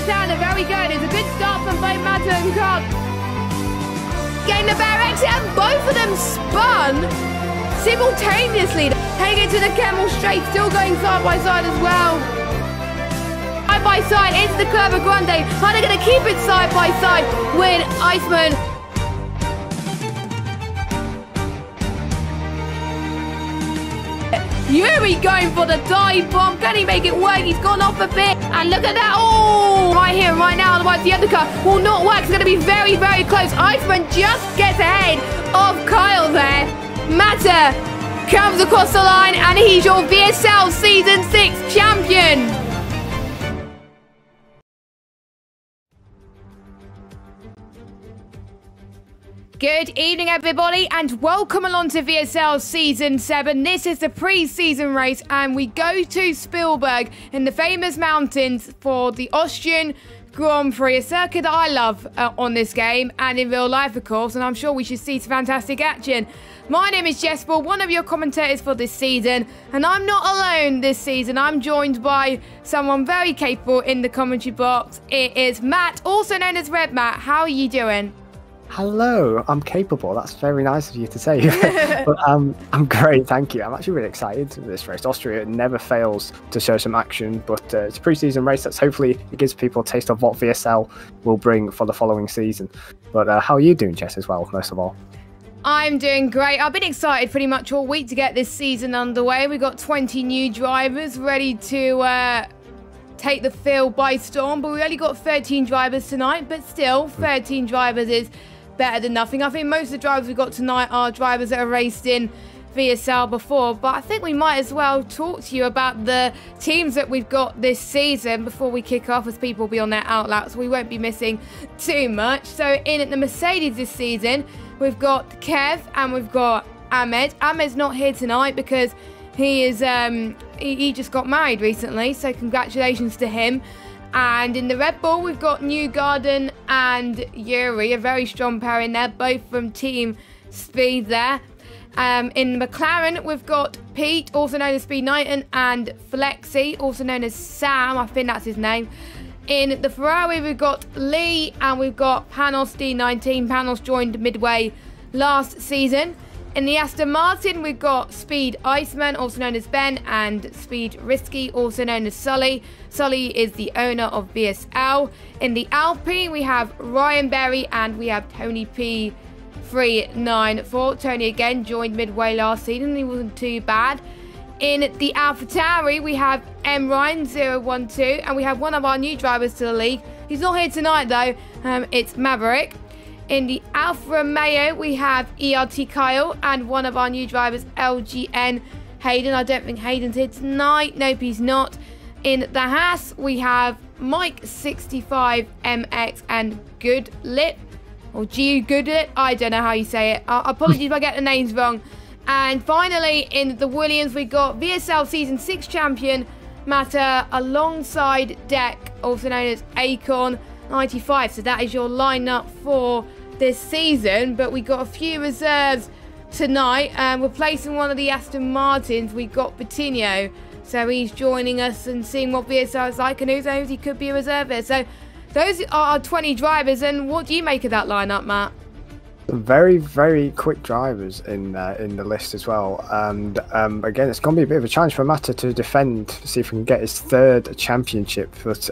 right-hander, very good. It's a good start from both Matter and Cock. Getting the bear exit, and both of them spun simultaneously. Heading into the camel straight, still going side by side as well. Side by side into the Curva Grande. Are they going to keep it side by side with Iceman? Yuri going for the dive bomb. Can he make it work? He's gone off a bit. And look at that. Oh, right here, right now. Otherwise, the undercut will not work. It's going to be very, very close. Iceman just gets ahead of Kyle there. Matter comes across the line, and he's your VSL Season 6 champion. Good evening, everybody, and welcome along to VSL Season 7. This is the pre-season race, and we go to Spielberg in the famous mountains for the Austrian Grand Prix, a circuit that I love on this game and in real life, of course, and I'm sure we should see some fantastic action. My name is Jesper, one of your commentators for this season, and I'm not alone this season. I'm joined by someone very capable in the commentary box. It is Matt, also known as Red Matt. How are you doing? Hello, I'm capable. That's very nice of you to say. But I'm great, thank you. I'm actually really excited for this race. Austria never fails to show some action, but it's a pre-season race that's hopefully it gives people a taste of what VSL will bring for the following season. But how are you doing, Jess, as well, most of all? I'm doing great. I've been excited pretty much all week to get this season underway. We've got 20 new drivers ready to take the field by storm, but we only got 13 drivers tonight, but still 13 drivers is better than nothing. I think most of the drivers we've got tonight are drivers that have raced in VSL before, but I think we might as well talk to you about the teams that we've got this season before we kick off, as people will be on their outlets, so we won't be missing too much. So in at the Mercedes this season, we've got Kev and we've got Ahmed. Ahmed's not here tonight because he is he just got married recently, so congratulations to him. And in the Red Bull, we've got Newgarden and Yuri, a very strong pair in there, both from Team Speed there. In the McLaren, we've got Pete, also known as Speed Knighton, and Flexi, also known as Sam, I think that's his name. In the Ferrari, we've got Lee, and we've got Panos D19. Panos joined midway last season. In the Aston Martin, we've got Speed Iceman, also known as Ben, and Speed Risky, also known as Sully. Sully is the owner of VSL. In the Alpine, we have Ryan Berry and we have Tony P394. Tony again joined midway last season. He wasn't too bad. In the AlphaTauri, we have M Ryan 012, and we have one of our new drivers to the league. He's not here tonight though. It's Maverick. In the Alfa Romeo, we have ERT Kyle and one of our new drivers, LGN Hayden. I don't think Hayden's here tonight. Nope, he's not. In the Haas, we have Mike65MX and Goodlip, or G Goodlip. I don't know how you say it. Apologies if I get the names wrong. And finally, in the Williams, we got VSL Season 6 champion Matter alongside Deck, also known as Acorn 95. So that is your lineup for this season, but we got a few reserves tonight. We're placing one of the Aston Martins. We got Patino, so he's joining us and seeing what VSL is like, and who knows, he could be a reserve here. So those are our 20 drivers, and what do you make of that lineup, Matt? Very, very quick drivers in the list as well, and again, it's going to be a bit of a challenge for Matter to defend, see if we can get his third championship, but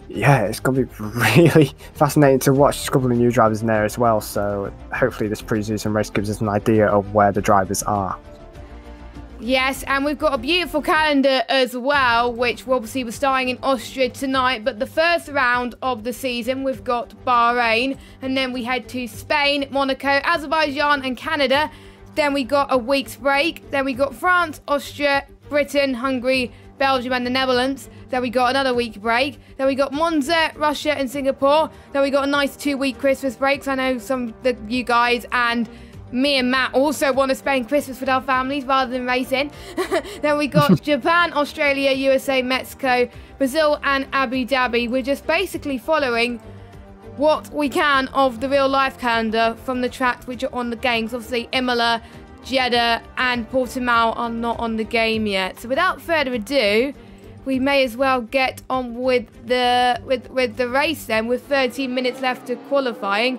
yeah, it's going to be really fascinating to watch. There's a couple of new drivers in there as well, so hopefully this pre-season race gives us an idea of where the drivers are. Yes, and we've got a beautiful calendar as well, which obviously we're starting in Austria tonight, but the first round of the season, we've got Bahrain, and then we head to Spain, Monaco, Azerbaijan and Canada. Then we got a week's break. Then we got France, Austria, Britain, Hungary, Belgium and the Netherlands. Then we got another week break. Then we got Monza, Russia and Singapore. Then we got a nice 2-week Christmas break. So I know some of you guys and me and Matt also want to spend Christmas with our families rather than racing. Then we got Japan, Australia, USA, Mexico, Brazil and Abu Dhabi. We're just basically following what we can of the real life calendar from the tracks which are on the games. Obviously Imola, Jeddah and Portimao are not on the game yet. So without further ado, we may as well get on with the race then, with 13 minutes left to qualifying.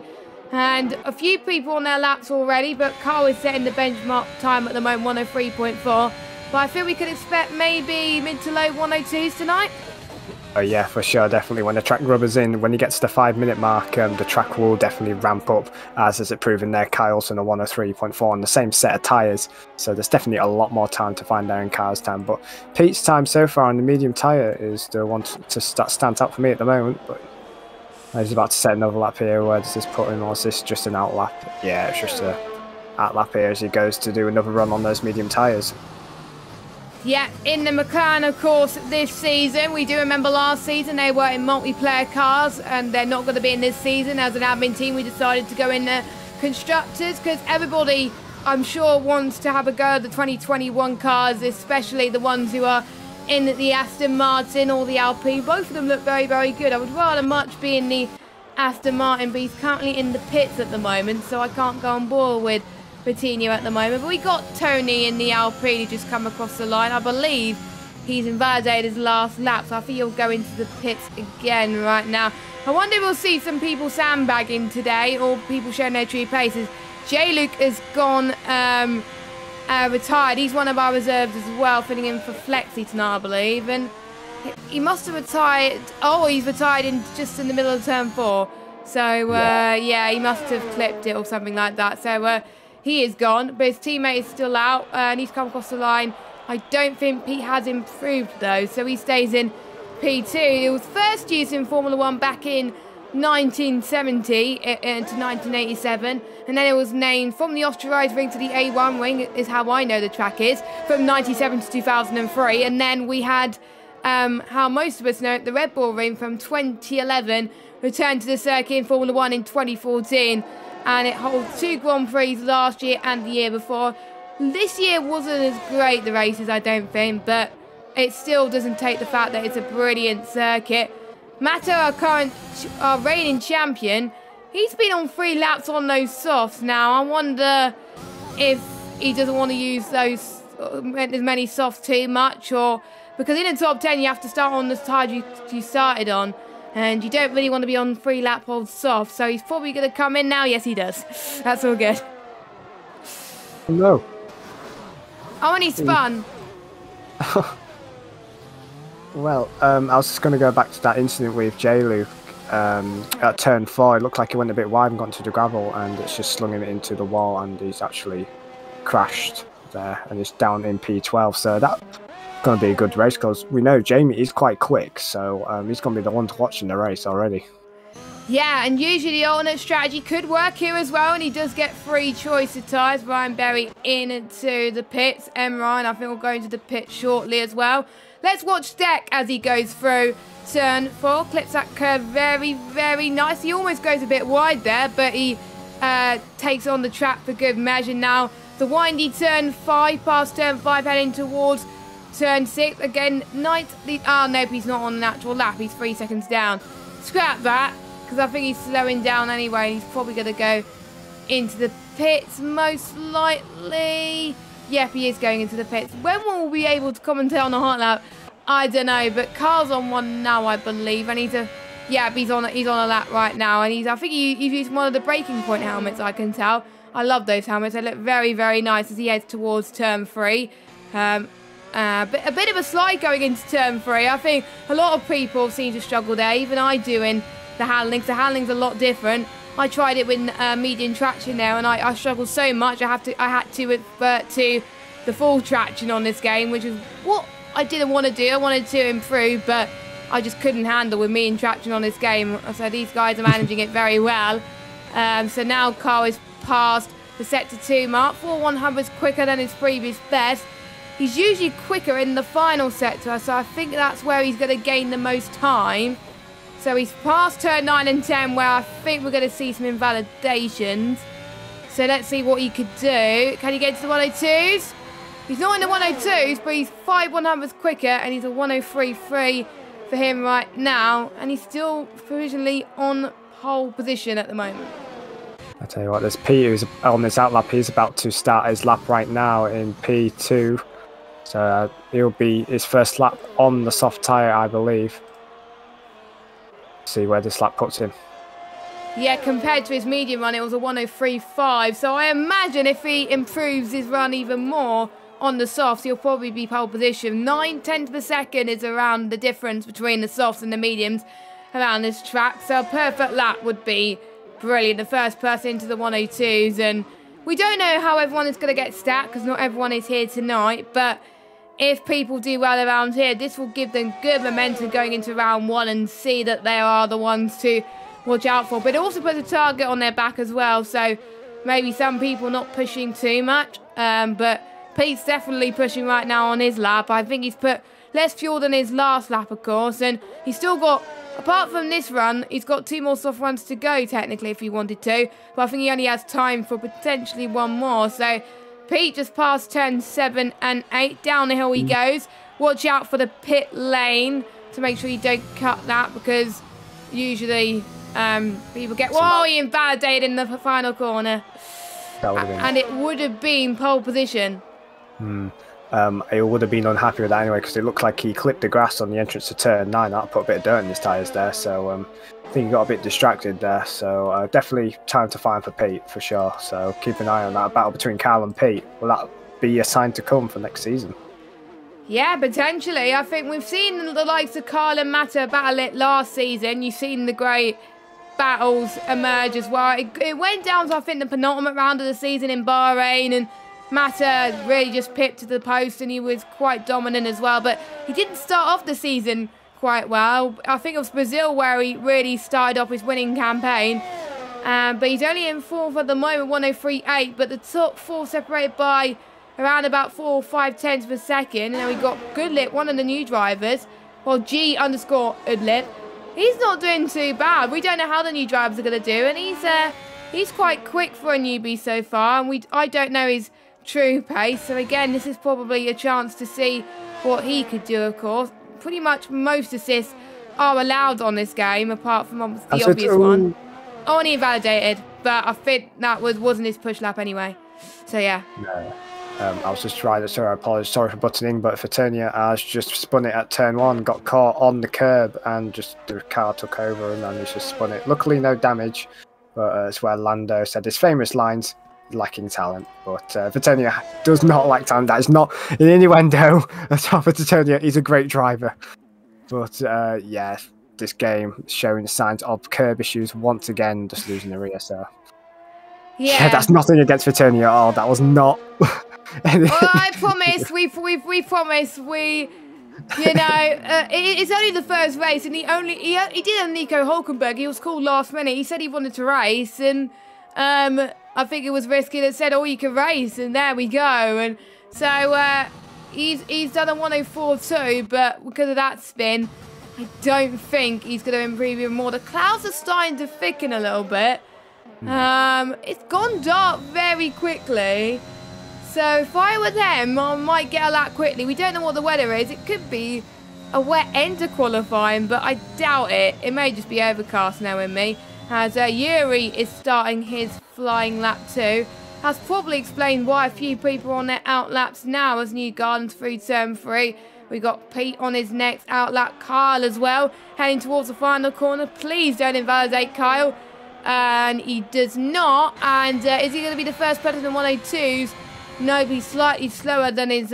And a few people on their laps already, but Carl is setting the benchmark time at the moment, 103.4. But I feel we could expect maybe mid to low 102s tonight. Oh yeah, for sure, definitely. When the track rubber's in, when he gets to the 5-minute mark, the track will definitely ramp up, as is it proven there. Kyle's on a 103.4 on the same set of tyres, so there's definitely a lot more time to find Aaron Carr's time. But Pete's time so far on the medium tyre is the one that stands out for me at the moment. But he's about to set another lap here. Where does this put him? Or is this just an out lap? Yeah, it's just a out lap here as he goes to do another run on those medium tyres. Yeah, in the McLaren, of course, this season. We do remember last season they were in multiplayer cars, and they're not going to be in this season. As an admin team, we decided to go in the constructors because everybody, I'm sure, wants to have a go at the 2021 cars, especially the ones who are in the Aston Martin or the Alpine. Both of them look very, very good. I would rather much be in the Aston Martin, but he's currently in the pits at the moment, so I can't go on board with Coutinho at the moment. But we got Tony in the Alpine who just come across the line. I believe he's invalidated his last lap, so I think he'll go into the pits again right now. I wonder if we'll see some people sandbagging today or people showing their true paces. J-Luke has gone retired. He's one of our reserves as well, filling in for Flexi tonight, I believe. And he must have retired. Oh, he's retired just in the middle of turn 4. So, yeah, he must have clipped it or something like that. So, he is gone, but his teammate is still out, and he's come across the line. I don't think Pete has improved, though, so he stays in P2. It was first used in Formula 1 back in 1970 to 1987, and then it was named from the Austria ring to the A1 ring, is how I know the track is, from 97 to 2003, and then we had, how most of us know it, the Red Bull ring from 2011, returned to the circuit in Formula 1 in 2014, and it holds 2 Grand Prix last year and the year before. This year wasn't as great, the races, I don't think, but it still doesn't take the fact that it's a brilliant circuit. Matter, our reigning champion, he's been on 3 laps on those softs now. I wonder if he doesn't want to use those as many softs too much, or because in the top 10 you have to start on the tire you started on, and you don't really want to be on 3 lap old soft, so he's probably going to come in now. Yes, he does. That's all good. No. Oh, and he spun. Well, I was just going to go back to that incident with J-Luke at turn 4. It looked like he went a bit wide and got into the gravel, and it's just slung him into the wall, and he's actually crashed there, and it's down in P12. So that's going to be a good race, because we know Jamie is quite quick, so he's going to be the one to watch in the race already. Yeah, and usually the alternate strategy could work here as well, and he does get 3 choice of tyres. Ryan Berry into the pits. Ryan, I think, will go into the pit shortly as well. Let's watch Deck as he goes through turn 4. Clips that curve very, very nice. He almost goes a bit wide there, but he takes on the track for good measure. Now, the windy turn 5, past turn 5, heading towards turn 6. Again, nicely. Oh, no, he's not on an actual lap. He's 3 seconds down. Scrap that, because I think he's slowing down anyway. He's probably going to go into the pits, most likely. Yep, he is going into the pits. When will we be able to commentate on a hot lap? I don't know, but Carl's on one now, I believe, and he's on a lap right now, and I think he's using one of the breaking point helmets, I can tell. I love those helmets. They look very, very nice as he heads towards turn 3. A bit of a slide going into turn 3. I think a lot of people seem to struggle there. Even I do in the handlings. The handling's a lot different. I tried it with medium traction there, and I struggled so much. I had to revert to the full traction on this game, which is what I didn't want to do. I wanted to improve, but I just couldn't handle with medium traction on this game. So these guys are managing it very well. So now Carl is past the sector 2 mark. 4/100s quicker than his previous best. He's usually quicker in the final sector, so I think that's where he's going to gain the most time. So he's past turn 9 and 10, where I think we're going to see some invalidations. So let's see what he could do. Can he get to the 102s? He's not in the 102s, but he's 5/100ths quicker, and he's a 103.3 for him right now. And he's still provisionally on pole position at the moment. I tell you what, there's Pete who's on this outlap. He's about to start his lap right now in P2. So he'll be his first lap on the soft tyre, I believe. See where this lap puts him. Yeah, compared to his medium run, it was a 1:03.5. So I imagine if he improves his run even more on the softs, he'll probably be pole position. 9/10 per second is around the difference between the softs and the mediums around this track. So a perfect lap would be brilliant. The first person into the 102s. And we don't know how everyone is going to get stacked because not everyone is here tonight. But if people do well around here, this will give them good momentum going into round one and see that they are the ones to watch out for. But it also puts a target on their back as well. So maybe some people not pushing too much. But Pete's definitely pushing right now on his lap. I think he's put less fuel than his last lap, of course. And he's still got, apart from this run, he's got 2 more soft runs to go, technically, if he wanted to. But I think he only has time for potentially 1 more. So Pete just passed turns 7 and 8. Down the hill he goes. Watch out for the pit lane to make sure you don't cut that, because usually people get... Whoa, he invalidated in the final corner. And it would have been pole position. I would have been unhappy with that anyway, because it looked like he clipped the grass on the entrance to turn 9. That put a bit of dirt in his tyres there, so I think he got a bit distracted there. So definitely time to find for Pete for sure. So keep an eye on that battle between Kyle and Pete. Will that be a sign to come for next season? Yeah, potentially. I think we've seen the likes of Kyle and Mata battle it last season. You've seen the great battles emerge as well. It went down to, I think, the penultimate round of the season in Bahrain, and Mata really just pipped to the post, and he was quite dominant as well. But he didn't start off the season quite well. I think it was Brazil where he really started off his winning campaign. But he's only in 4th at the moment, 1:03.8. But the top 4 separated by around about 4 or 5 tenths per second. And then we got Goodlip, one of the new drivers, well, G_Udlip. He's not doing too bad. We don't know how the new drivers are going to do, and he's quite quick for a newbie so far, and I don't know his true pace. So again, this is probably a chance to see what he could do, of course. Pretty much most assists are allowed on this game, apart from the obvious one. Oh, and he invalidated, but I think that wasn't his push lap anyway. So yeah. No. I was just trying to, sorry, I apologise, sorry for butting in, but Fraternia has just spun it at turn 1, got caught on the curb, and just the car took over, and then he's just spun it. Luckily, no damage, but it's where Lando said his famous lines, lacking talent. But Fraternia does not lack talent. That is not an innuendo. That's how Fraternia, he's a great driver. But yeah, this game showing signs of curb issues once again, just losing the rear, so. Yeah, that's nothing against Fraternia at all. That was not. Well, I promise. We promise. You know, it's only the first race, and he did a Nico Hulkenberg. He was called last minute. He said he wanted to race, and I think it was risky that said, "Oh, you can race," and there we go. And so he's done a 1:04.2, but because of that spin, I don't think he's going to improve even more. The clouds are starting to thicken a little bit. It's gone dark very quickly. So if I were them, I might get a lap quickly. We don't know what the weather is. It could be a wet end to qualifying, but I doubt it. It may just be overcast now in me. As Yuri is starting his flying lap too. Has probably explained why a few people are on their out laps now as New Gardens through turn 3. We got Pete on his next out lap. Kyle as well, heading towards the final corner. Please don't invalidate Kyle. And he does not. And is he going to be the first person in 1:02s? No, he's slightly slower than his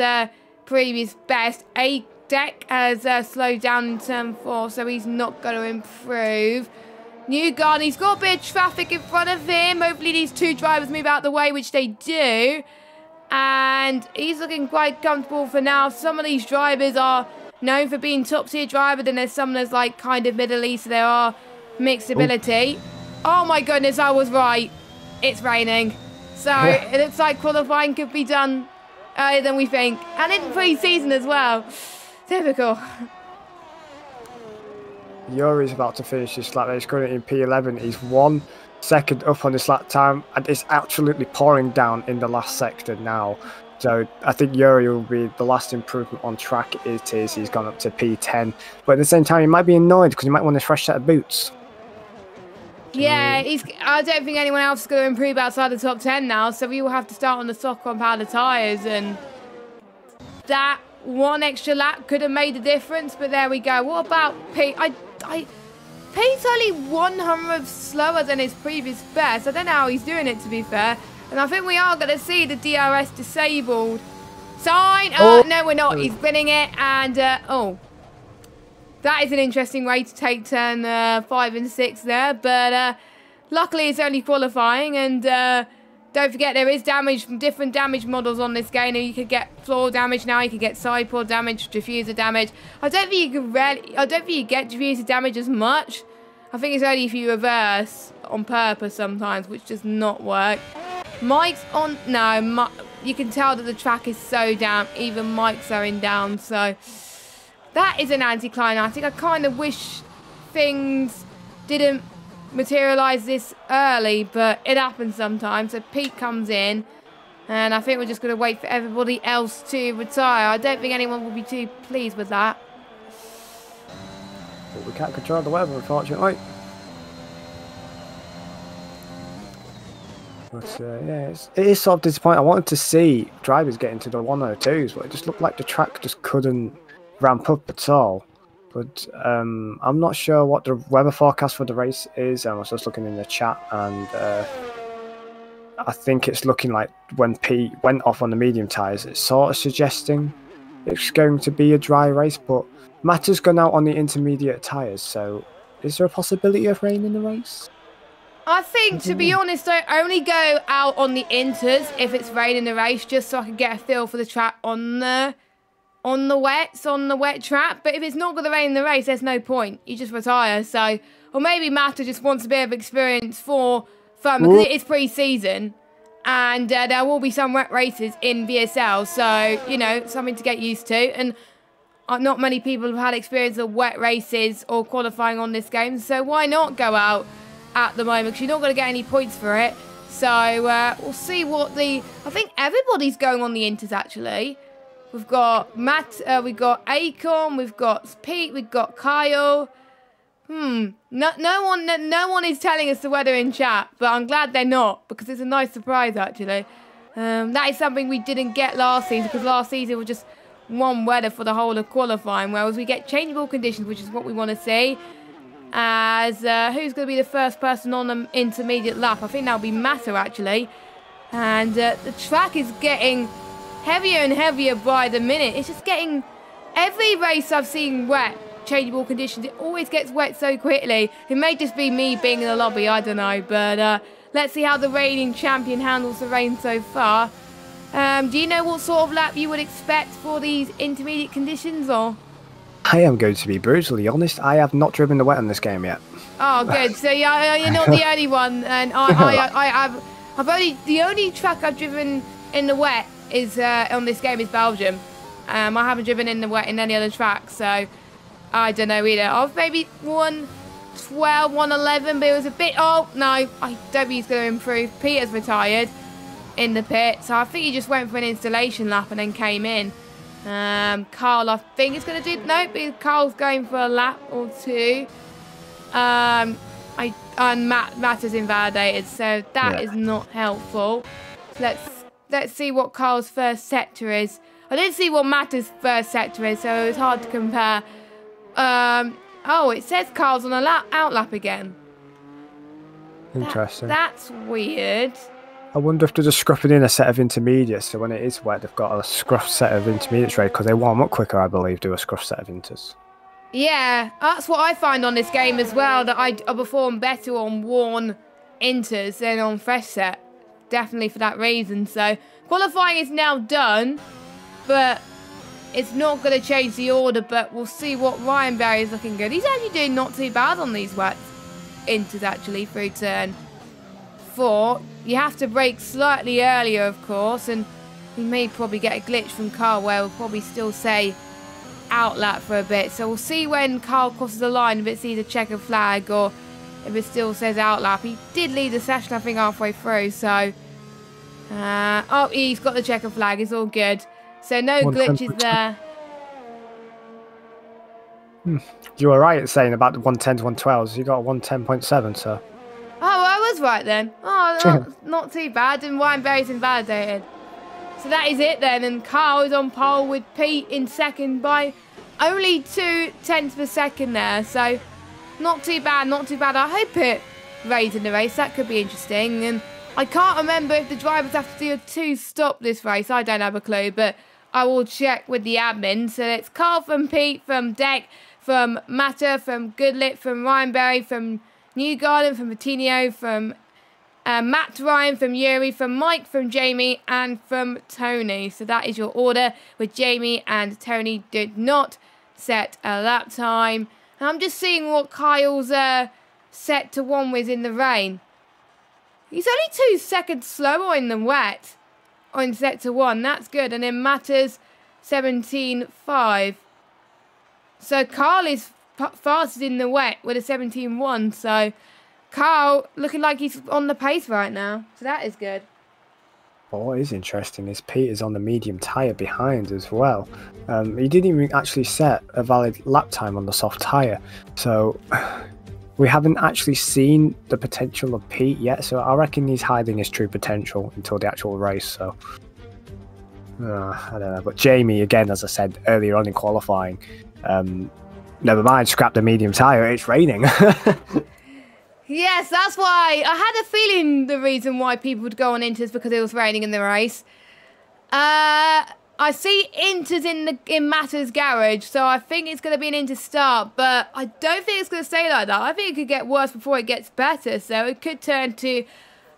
previous best. A-Deck has slowed down in turn 4, so he's not going to improve. New Garden, he's got a bit of traffic in front of him. Hopefully these 2 drivers move out of the way, which they do. And he's looking quite comfortable for now. Some of these drivers are known for being top-tier driver. Then there's some that's like kind of Middle East, so there are mixed ability. Oh my goodness, I was right. It's raining. So it looks like qualifying could be done earlier than we think. And in pre-season as well. Typical. Yuri's about to finish this lap. He's currently in P11. He's 1 second up on his lap time, and it's absolutely pouring down in the last sector now. So I think Yuri will be the last improvement on track. It is. He's gone up to P10. But at the same time, he might be annoyed because he might want a fresh set of boots. Yeah, I don't think anyone else is going to improve outside the top 10 now, so we will have to start on the stock on powder tyres, and that one extra lap could have made a difference, but there we go. What about Pete? Pete's only 100 slower than his previous best. I don't know how he's doing it, to be fair. And I think we are going to see the DRS disabled sign. No, we're not. He's winning it. And, oh, that is an interesting way to take turn 5 and 6 there. But luckily, it's only qualifying. And don't forget, there is damage from different damage models on this game. You could get floor damage now. You could get side pod damage, diffuser damage. I don't think you get diffuser damage as much. I think it's only if you reverse on purpose sometimes, which does not work. Mike's on. No, you can tell that the track is so down. Even Mike's slowing down. So that is an anticlimactic. I kind of wish things didn't materialise this early, but it happens sometimes. So Pete comes in, and I think we're just going to wait for everybody else to retire. I don't think anyone will be too pleased with that. But we can't control the weather, unfortunately. But yeah, it is sort of disappointing. I wanted to see drivers get into the 102s, but it just looked like the track just couldn't ramp up at all. But I'm not sure what the weather forecast for the race is. I was just looking in the chat, and I think it's looking like when Pete went off on the medium tyres, it's sort of suggesting it's going to be a dry race. But Matt has gone out on the intermediate tyres, so is there a possibility of rain in the race? I think, to be honest, I only go out on the inters if it's raining in the race, just so I can get a feel for the track on the wet track. But if it's not going to rain in the race, there's no point. You just retire. So, or maybe Matta just wants a bit of experience for fun, because it is pre-season, and there will be some wet races in VSL. So, you know, something to get used to. And not many people have had experience of wet races or qualifying on this game. So why not go out at the moment, because you're not going to get any points for it. So we'll see what I think everybody's going on the inters, actually. We've got Matt, we've got Akon, we've got Pete, we've got Kyle. No one is telling us the weather in chat, but I'm glad they're not, because it's a nice surprise, actually. That is something we didn't get last season, because last season was just one weather for the whole of qualifying, whereas we get changeable conditions, which is what we want to see. As who's going to be the first person on the intermediate lap? I think that'll be Matter, actually. And the track is getting heavier and heavier by the minute. It's just getting, every race I've seen wet, changeable conditions, it always gets wet so quickly. It may just be me being in the lobby, I don't know. But let's see how the reigning champion handles the rain so far. Do you know what sort of lap you would expect for these intermediate conditions, or? I am going to be brutally honest. I have not driven the wet on this game yet. Oh, good. So you're not the only one, and I've only, the only track I've driven in the wet is on this game is Belgium. I haven't driven in the wet in any other track, so I don't know either. I've maybe 112, 111, but it was a bit. Oh no, I don't think he's going to improve. Peter's retired in the pit, so I think he just went for an installation lap and then came in. Carl, I think is going to do. Nope, Carl's going for a lap or two. And Matt is invalidated, so that is not helpful. Let's see what Carl's first sector is. I didn't see what Matt's first sector is, so it was hard to compare. Oh, it says Carl's on a out lap again. Interesting. That's weird. I wonder if they're just scruffing in a set of intermediates, so when it is wet, they've got a scruff set of intermediates ready, because they warm up quicker, I believe, do a scruff set of inters. Yeah, that's what I find on this game as well, that I perform better on worn inters than on fresh set. Definitely for that reason. So, qualifying is now done, but it's not going to change the order, but we'll see what Ryan Berry is looking good. He's actually doing not too bad on these wet inters, actually, through turn 4. You have to brake slightly earlier, of course, and we may probably get a glitch from Carl where we'll probably still say out lap for a bit. So we'll see when Carl crosses the line if it's either checker flag or if it still says out lap. He did lead the session, I think, halfway through, so oh, he's got the checker flag. It's all good. So no glitches there. You were right saying about the 110 to 112s. You got 110.7, so. Oh, I was right then. Oh, not too bad. And Ryan Berry's invalidated. So that is it then. And Carl is on pole with Pete in second by only 0.2 of a second there. So not too bad, not too bad. I hope it rains in the race. That could be interesting. And I can't remember if the drivers have to do a 2-stop this race. I don't have a clue, but I will check with the admin. So it's Carl from Pete, from Deck, from Matter, from Goodlit, from Ryan Berry, from Newgarden, from Vitinho, from Matt Ryan, from Yuri, from Mike, from Jamie, and from Tony. So that is your order, with Jamie and Tony did not set a lap time. And I'm just seeing what Kyle's set to 1 was in the rain. He's only 2 seconds slower in the wet on set to 1. That's good. And then Matters 17.5. So Carl is fastest in the wet with a 17.1. So Carl looking like he's on the pace right now. So that is good. Well, what is interesting is Pete is on the medium tyre behind as well. He didn't even actually set a valid lap time on the soft tyre. So we haven't actually seen the potential of Pete yet. So I reckon he's hiding his true potential until the actual race. So I don't know. But Jamie, again, as I said earlier on in qualifying, never mind, scrap the medium tyre, it's raining. Yes, that's why. I had a feeling the reason why people would go on Inters is because it was raining in the race. I see Inters in Matter's garage, so I think it's going to be an Inter start, but I don't think it's going to stay like that. I think it could get worse before it gets better, so it could turn to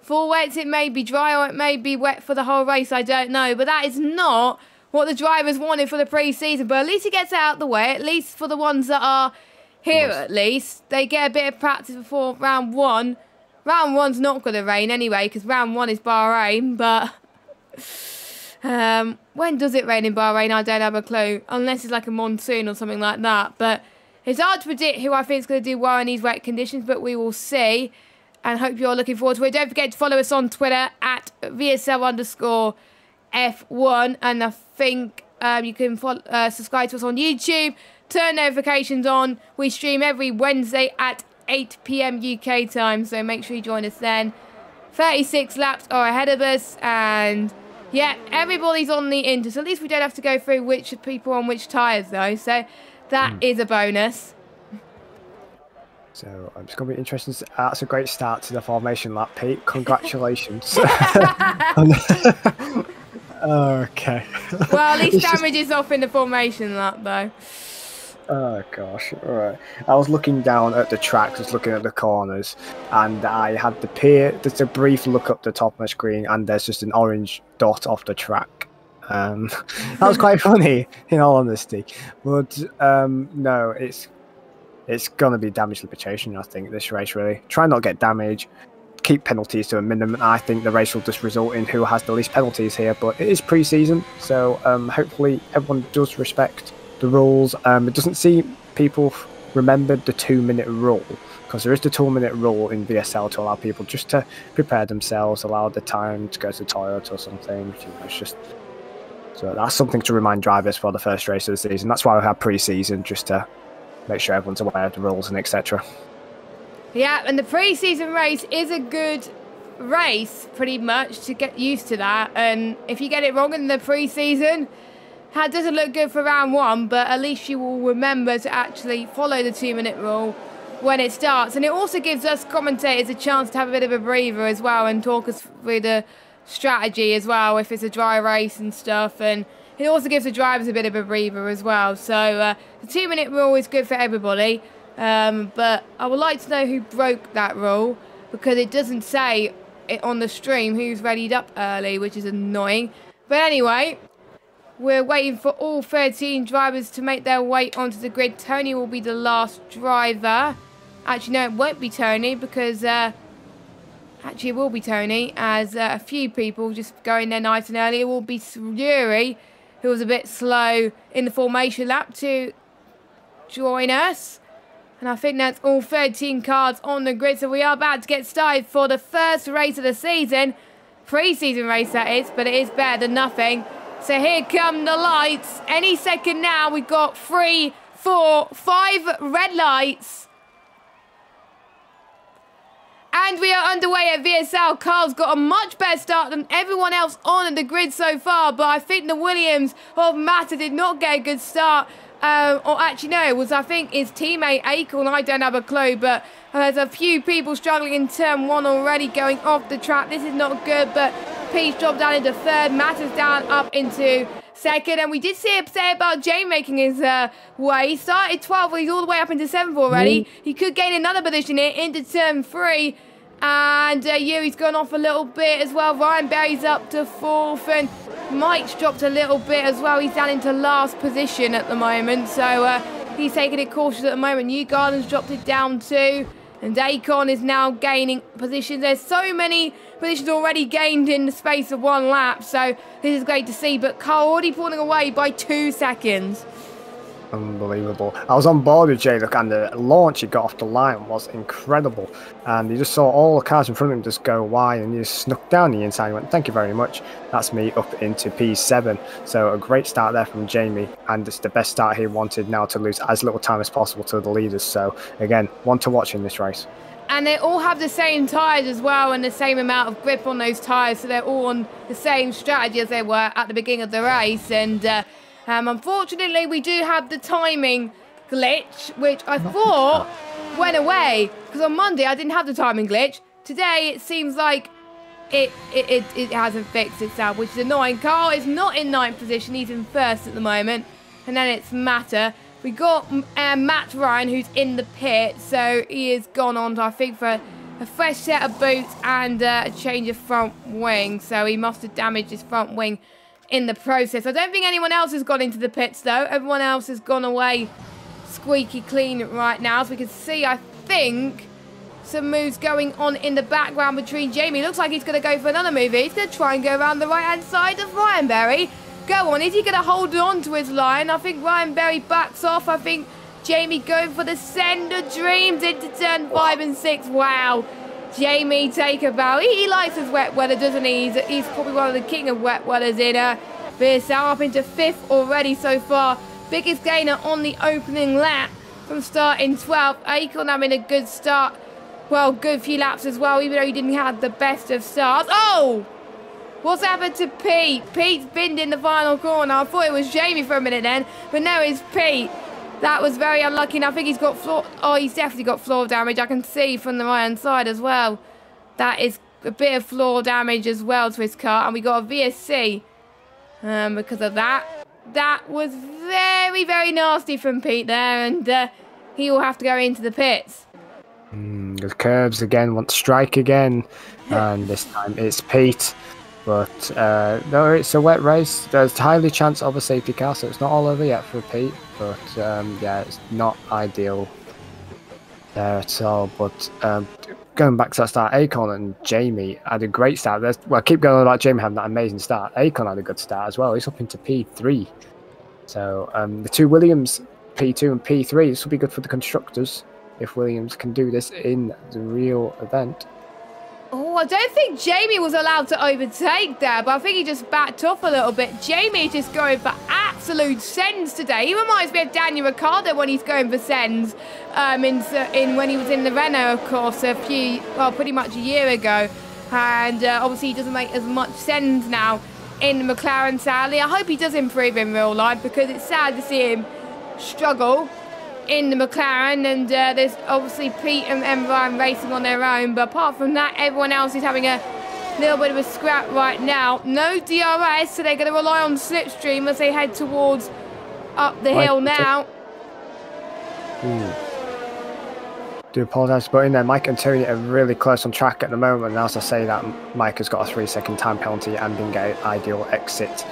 full wets. It may be dry or it may be wet for the whole race, I don't know, but that is not what the drivers wanted for the pre-season. But at least it gets out of the way, at least for the ones that are here at least. They get a bit of practice before round 1. Round 1's not going to rain anyway, because round 1 is Bahrain, but when does it rain in Bahrain? I don't have a clue, unless it's like a monsoon or something like that. But it's hard to predict who I think is going to do well in these wet conditions, but we will see, and hope you're looking forward to it. Don't forget to follow us on Twitter at VSL_F1, and I think you can subscribe to us on YouTube. Turn notifications on. We stream every Wednesday at 8 PM UK time, so make sure you join us then. 36 laps are ahead of us, and yeah, everybody's on the Inter, so at least we don't have to go through which people on which tyres though, so that is a bonus. So it's going to be interesting. That's a great start to the formation lap, Pete. Congratulations. Okay. Well, at least damage is off in the formation lap though. Oh gosh, alright. I was looking down at the track, just looking at the corners, and I had the just a brief look up the top of my screen, and there's just an orange dot off the track. That was quite funny, in all honesty. But no, it's gonna be damage limitation, I think, this race really. Try not to get damage, keep penalties to a minimum. I think the race will just result in who has the least penalties here, but it is pre-season, so hopefully everyone does respect the rules. It doesn't seem people remember the 2-minute rule, because there is the 2-minute rule in VSL to allow people just to prepare themselves, allow the time to go to the toilet or something. You know, it's just, so that's something to remind drivers for the first race of the season. That's why we have pre-season, just to make sure everyone's aware of the rules and etc. Yeah, and the pre-season race is a good race, pretty much, to get used to that. And if you get it wrong in the pre-season, that doesn't look good for round 1, but at least you will remember to actually follow the 2-minute rule when it starts. And it also gives us commentators a chance to have a bit of a breather as well and talk us through the strategy as well, if it's a dry race and stuff. And it also gives the drivers a bit of a breather as well. So the 2-minute rule is good for everybody. But I would like to know who broke that rule, because it doesn't say it on the stream who's readied up early, which is annoying. But anyway, we're waiting for all 13 drivers to make their way onto the grid. Tony will be the last driver. Actually, no, it won't be Tony, because actually it will be Tony, as a few people just going there nice and early. It will be Yuri, who was a bit slow in the formation lap, to join us. And I think that's all 13 cars on the grid. So we are about to get started for the first race of the season. Pre-season race, that is, but it is better than nothing. So here come the lights. Any second now, we've got 3, 4, 5 red lights. And we are underway at VSL. Carl's got a much better start than everyone else on the grid so far, but I think the Williams of Mata did not get a good start. Or actually, no, it was, I think, his teammate Acorn. I don't have a clue, but there's a few people struggling in turn 1 already going off the track. This is not good, but Pete's dropped down into 3rd. Mata's down up into 2nd, and we did see a say about Jay making his way. He started 12th, but he's all the way up into 7th already. He could gain another position here into turn 3. And Yuri's gone off a little bit as well. Ryan Berry's up to 4th, and Mike's dropped a little bit as well. He's down into last position at the moment, so he's taking it cautious at the moment. New Garden's dropped it down too, and Acorn is now gaining positions. There's so many positions already gained in the space of 1 lap, so this is great to see. But Carl already pulling away by 2 seconds. Unbelievable. I was on board with Jay, look, and the launch he got off the line was incredible. And you just saw all the cars in front of him just go wide, and he just snuck down the inside and went, thank you very much. That's me up into P7. So a great start there from Jamie, and it's the best start he wanted now to lose as little time as possible to the leaders. So again, one to watch in this race. And they all have the same tyres as well, and the same amount of grip on those tyres, so they're all on the same strategy as they were at the beginning of the race. And unfortunately, we do have the timing glitch, which I thought went away, because on Monday I didn't have the timing glitch. Today it seems like it hasn't fixed itself, which is annoying. Carl is not in 9th position, he's in 1st at the moment, and then it's Mata. We got Matt Ryan, who's in the pit, so he has gone on to, I think, for a fresh set of boots and a change of front wing, so he must have damaged his front wing in the process. I don't think anyone else has gone into the pits though. Everyone else has gone away squeaky clean right now. As we can see, I think some moves going on in the background between Jamie. Looks like he's going to go for another move. He's going to try and go around the right hand side of Ryan Berry. Go on, is he going to hold on to his line? I think Ryan Berry backs off. I think Jamie going for the send of dreams into turn 5 and 6. Wow. Jamie take a bow. He likes his wet weather, doesn't he? He's probably one of the king of wet weathers in VSL, up into 5th already so far. Biggest gainer on the opening lap from starting 12th. Acorn having a good start. Well, good few laps as well, even though he didn't have the best of starts. Oh! What's happened to Pete? Pete's binned in the final corner. I thought it was Jamie for a minute then, but no, it's Pete. That was very unlucky, and I think he's got floor... Oh, he's definitely got floor damage. I can see from the right-hand side as well. That is a bit of floor damage as well to his car, and we got a VSC because of that. That was very, very nasty from Pete there, and he will have to go into the pits. The curves again, want to strike again, and this time it's Pete. But no, it's a wet race. There's highly chance of a safety car, so it's not all over yet for Pete. But yeah, it's not ideal there at all. But going back to that start, Acorn and Jamie had a great start. Well, keep going about Jamie having that amazing start. Acorn had a good start as well. He's up into P3. So the two Williams, P2 and P3, this will be good for the constructors if Williams can do this in the real event. Oh, I don't think Jamie was allowed to overtake there, but I think he just backed off a little bit. Jamie is just going for absolute sends today. He reminds me of Daniel Ricciardo when he's going for sends when he was in the Renault, of course, pretty much a year ago. And obviously he doesn't make as much sends now in the McLaren, sadly. I hope he does improve in real life, because it's sad to see him struggle in the McLaren, and there's obviously Pete and Ryan racing on their own, but apart from that, everyone else is having a little bit of a scrap right now. No DRS, so they're going to rely on slipstream as they head towards up the hill now. Do apologise, but in there, Mike and Tony are really close on track at the moment, and as I say that, Mike has got a 3-second time penalty and didn't get an ideal exit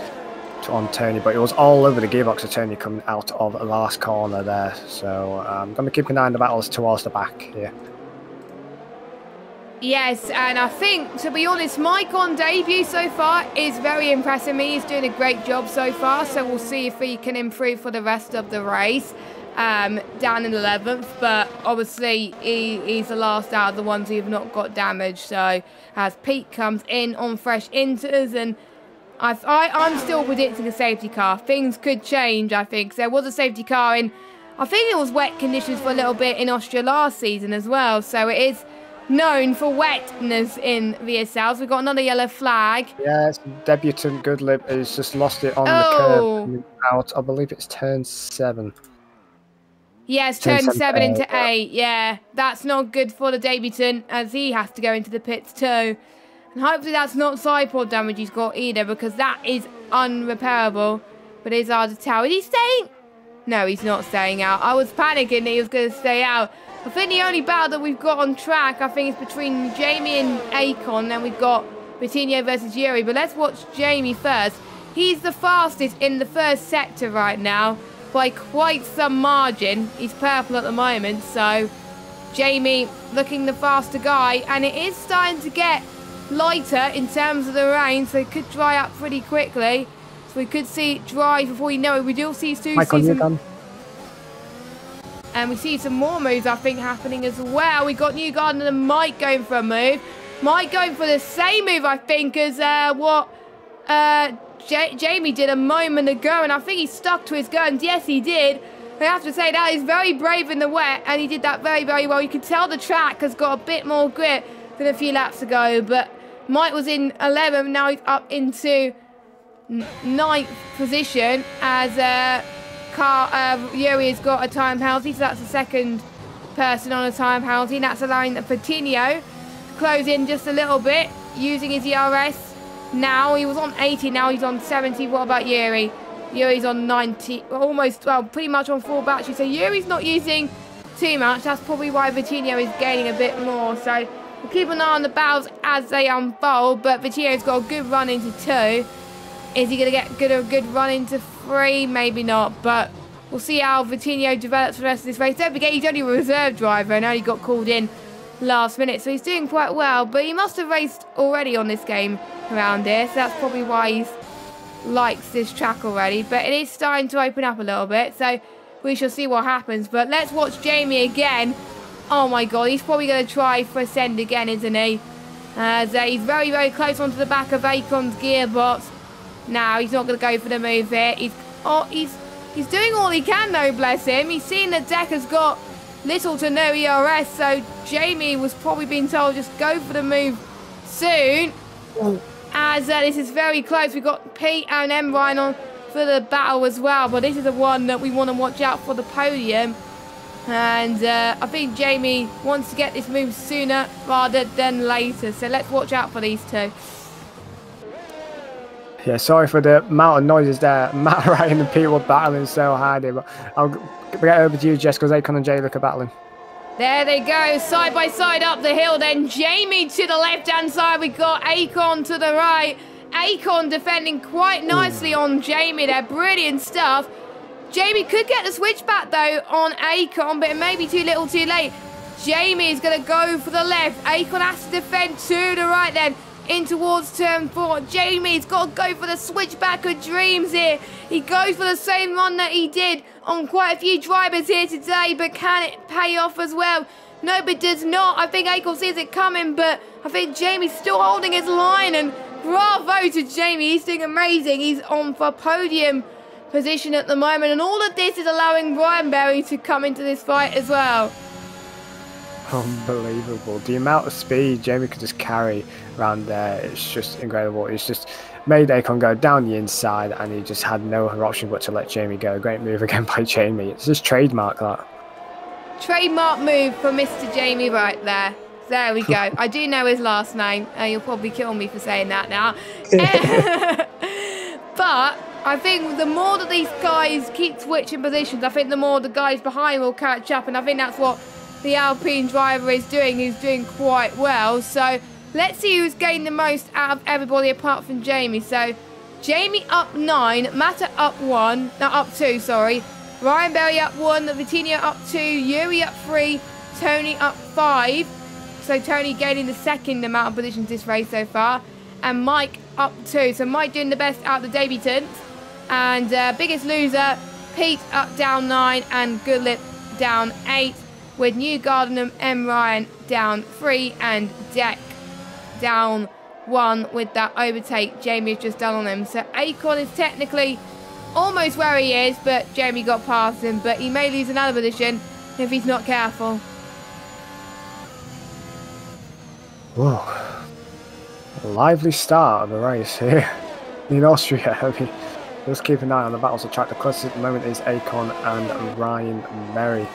on Tony, but it was all over the gearbox of Tony coming out of the last corner there. So I'm going to keep an eye on the battles towards the back here. Yes, and I think, to be honest, Mike on debut so far is very impressing me. He's doing a great job so far, so we'll see if he can improve for the rest of the race. Down in 11th, but obviously he's the last out of the ones who have not got damaged. So as Pete comes in on fresh inters, and I'm still predicting a safety car. Things could change, I think. There was a safety car in, I think it was wet conditions for a little bit in Austria last season as well. So it is known for wetness in VSL. So we've got another yellow flag. Yes, debutant Goodlip has just lost it on the curve out. I believe it's turn 7. Yes, turn 7 into 8. Yeah, that's not good for the debutant as he has to go into the pits too. And hopefully that's not side pod damage he's got either, because that is unrepairable. But it's hard to tell. Is he staying? No, he's not staying out. I was panicking that he was going to stay out. I think the only battle that we've got on track, I think, is between Jamie and Akon. Then we've got Vitinho versus Yuri. But let's watch Jamie first. He's the fastest in the first sector right now by quite some margin. He's purple at the moment, so Jamie looking the faster guy. And it is starting to get lighter in terms of the rain, so it could dry up pretty quickly. So we could see it dry before we know it. We do see some... And we see some more moves, I think, happening as well. We got Newgarden and Mike going for a move. Mike going for the same move, I think, as what Jamie did a moment ago. And I think he stuck to his guns. Yes, he did. I have to say that is very brave in the wet. And he did that very, very well. You can tell the track has got a bit more grip than a few laps ago. But Mike was in 11th. Now he's up into 9th position as... Yuri has got a time penalty, so that's the second person on a time penalty, and that's allowing Vitinho to close in just a little bit using his ERS. Now he was on 80, now he's on 70. What about Yuri? Yuri's on 90, almost, well, pretty much on full battery, so Yuri's not using too much. That's probably why Vitinho is gaining a bit more. So we'll keep an eye on the battles as they unfold, but Vitinho's got a good run into 2. Is he going to get a good run into 3? Maybe not, but we'll see how Vitinho develops for the rest of this race. Don't forget, he's only a reserve driver and only got called in last minute, so he's doing quite well. But he must have raced already on this game around here, so that's probably why he likes this track already. But it is starting to open up a little bit, so we shall see what happens. But let's watch Jamie again. Oh my god, he's probably going to try for Ascend again, isn't he? As he's very, very close onto the back of Akon's gearbox. Now he's not going to go for the move here. He's doing all he can though, bless him. He's seen that Deck has got little to no ERS, so Jamie was probably being told just go for the move soon. As this is very close. We've got Pete and M Ryan on for the battle as well, but this is the one that we want to watch out for the podium. And I think Jamie wants to get this move sooner rather than later, so let's watch out for these two. Yeah, sorry for the amount of noises there. Matt Ryan and Pete were battling so hard here, but I'll get over to you, Jess, because Akon and Jay look are battling. There they go, side by side up the hill. Then Jamie to the left-hand side. We got Akon to the right. Akon defending quite nicely on Jamie there. Brilliant stuff. Jamie could get the switchback, though, on Akon, but it may be too little too late. Jamie is going to go for the left. Akon has to defend to the right then. In towards turn 4. Jamie's got to go for the switchback of dreams here. He goes for the same run that he did on quite a few drivers here today, but can it pay off as well? No, but it does not. I think Akon sees it coming, but I think Jamie's still holding his line, and bravo to Jamie. He's doing amazing. He's on for podium position at the moment, and all of this is allowing Ryan Berry to come into this fight as well. Unbelievable. The amount of speed Jamie could just carry around there, it's just incredible. It's just made Akon go down the inside, and he just had no other option but to let Jamie go. Great move again by Jamie. It's just trademark that. Trademark move for Mr. Jamie right there. There we go. I do know his last name. You'll probably kill me for saying that now. But I think the more that these guys keep switching positions, I think the more the guys behind will catch up, and I think that's what the Alpine driver is doing. He's doing quite well. So let's see who's gained the most out of everybody apart from Jamie. So Jamie up 9, Mata up 2, sorry. Ryan Berry up 1, Vitinho up 2, Yuri up 3, Tony up 5. So Tony gaining the second amount of positions this race so far. And Mike up 2. So Mike doing the best out of the debutants. And biggest loser, Pete up down 9 and Goodlip down 8. With Newgarden and M. Ryan down 3 and Deck down 1 with that overtake Jamie has just done on him. So Akon is technically almost where he is, but Jamie got past him. But he may lose another position if he's not careful. Whoa. A lively start of the race here in Austria. I mean, just keep an eye on the battles of track. The closest at the moment is Akon and Ryan Merry.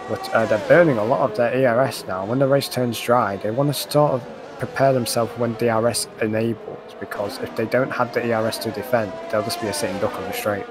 But they're burning a lot of their ERS now. When the race turns dry, they want to sort of prepare themselves when DRS enables, because if they don't have the ERS to defend, they'll just be a sitting duck on the straight.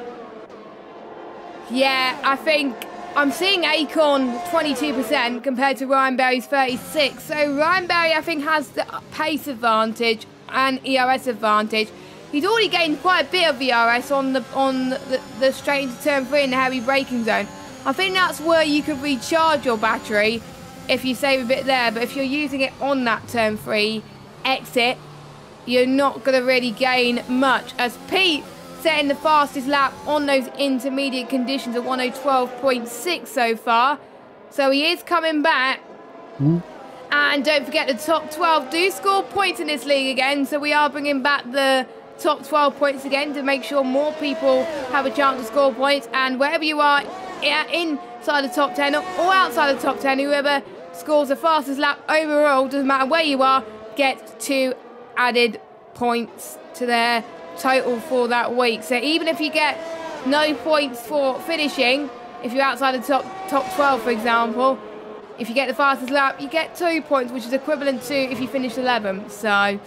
Yeah, I think I'm seeing Akon 22% compared to Ryan Berry's 36%. So Ryan Berry, I think, has the pace advantage and ERS advantage. He's already gained quite a bit of ERS on the straight into turn 3 in the heavy braking zone. I think that's where you could recharge your battery if you save a bit there. But if you're using it on that turn 3 exit, you're not going to really gain much. As Pete setting the fastest lap on those intermediate conditions at 1:12.6 so far. So he is coming back. And don't forget, the top 12 do score points in this league again. So we are bringing back the top 12 points again to make sure more people have a chance to score points. And wherever you are, inside the top 10 or outside the top 10, whoever scores the fastest lap overall, doesn't matter where you are, gets 2 added points to their total for that week. So even if you get no points for finishing, if you're outside the top 12, for example, if you get the fastest lap, you get 2 points, which is equivalent to if you finish 11th. So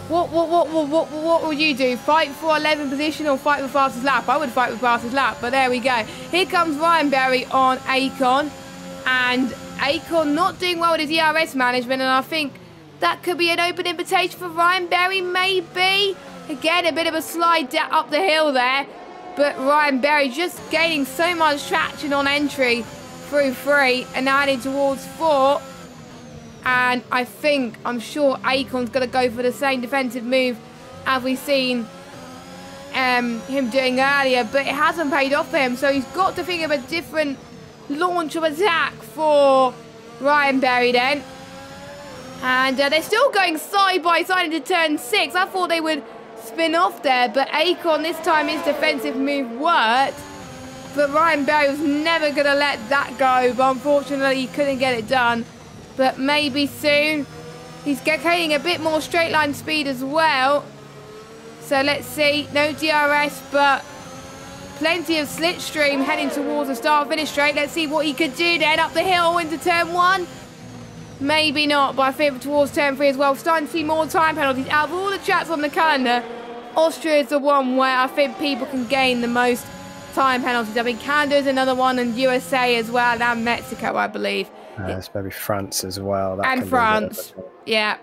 what would you do? Fight for 11th position or fight for fastest lap? I would fight for fastest lap, but there we go. Here comes Ryan Berry on Akon, and Akon not doing well with his ERS management, and I think that could be an open invitation for Ryan Berry, maybe. Again, a bit of a slide up the hill there, but Ryan Berry just gaining so much traction on entry through 3 and now heading towards 4. And I'm sure Akon's going to go for the same defensive move as we've seen him doing earlier, but it hasn't paid off for him. So he's got to think of a different launch of attack for Ryan Berry then. And they're still going side by side into turn 6. I thought they would spin off there, but Akon this time his defensive move worked. But Ryan Berry was never going to let that go, but unfortunately he couldn't get it done. But maybe soon. He's gaining a bit more straight line speed as well. So let's see. No DRS, but plenty of slipstream heading towards the start-finish straight. Let's see what he could do then up the hill into turn 1. Maybe not, but I think towards turn 3 as well. Starting to see more time penalties. Out of all the tracks on the calendar, Austria is the one where I think people can gain the most time penalties. I mean, Canada is another one, and USA as well, and Mexico, I believe. It's maybe France as well. That and France, yeah.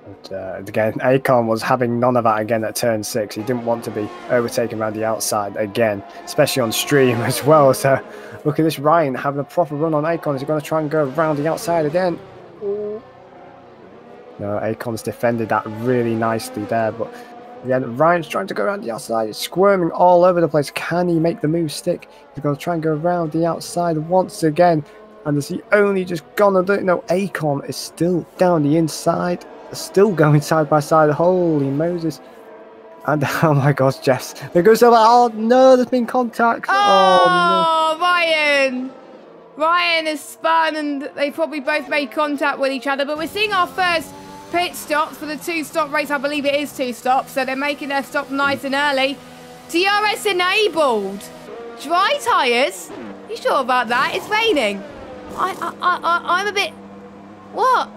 But, again, Akon was having none of that again at turn 6. He didn't want to be overtaken around the outside again, especially on stream as well. So look at this, Ryan having a proper run on Akon. Is he going to try and go around the outside again? Ooh. No, Akon's defended that really nicely there, but again, Ryan's trying to go around the outside. He's squirming all over the place. Can he make the move stick? He's going to try and go around the outside once again. And is he only just gone and do it? No, Akon is still down the inside. Still going side by side. Holy Moses. And oh my gosh, Jess. There goes over. Oh no, there's been contact. Oh, no. Ryan. Ryan has spun and they probably both made contact with each other. But we're seeing our first pit stops for the 2-stop race. I believe it is 2 stops. So they're making their stop nice and early. DRS enabled. Dry tyres? You sure about that? It's raining. I'm a bit... What?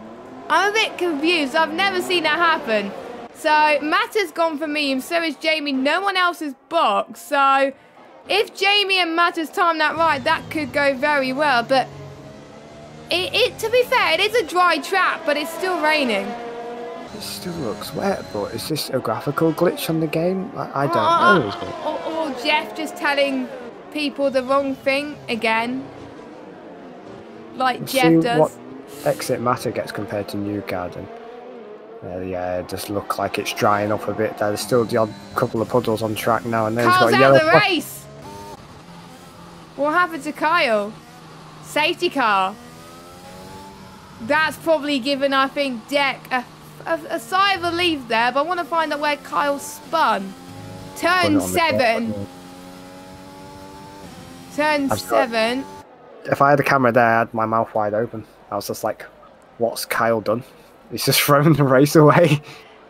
I'm a bit confused. I've never seen that happen. So, Matt has gone for medium. So is Jamie. No one else is boxed. So, if Jamie and Matt has timed that right, that could go very well. But, to be fair, it is a dry track, but it's still raining. It still looks wet, but is this a graphical glitch on the game? I don't know. Or Jeff just telling people the wrong thing again. Like Jeff does. What exit matter gets compared to Newgarden. Yeah, it just look like it's drying up a bit. There's still the odd couple of puddles on track now and then. Kyle's out of the race! What happened to Kyle? Safety car. That's probably given, I think, Deck a sigh of relief there, but I want to find out where Kyle spun. Turn 7. Turn 7. If I had a camera there, I had my mouth wide open. I was just like, what's Kyle done? He's just thrown the race away.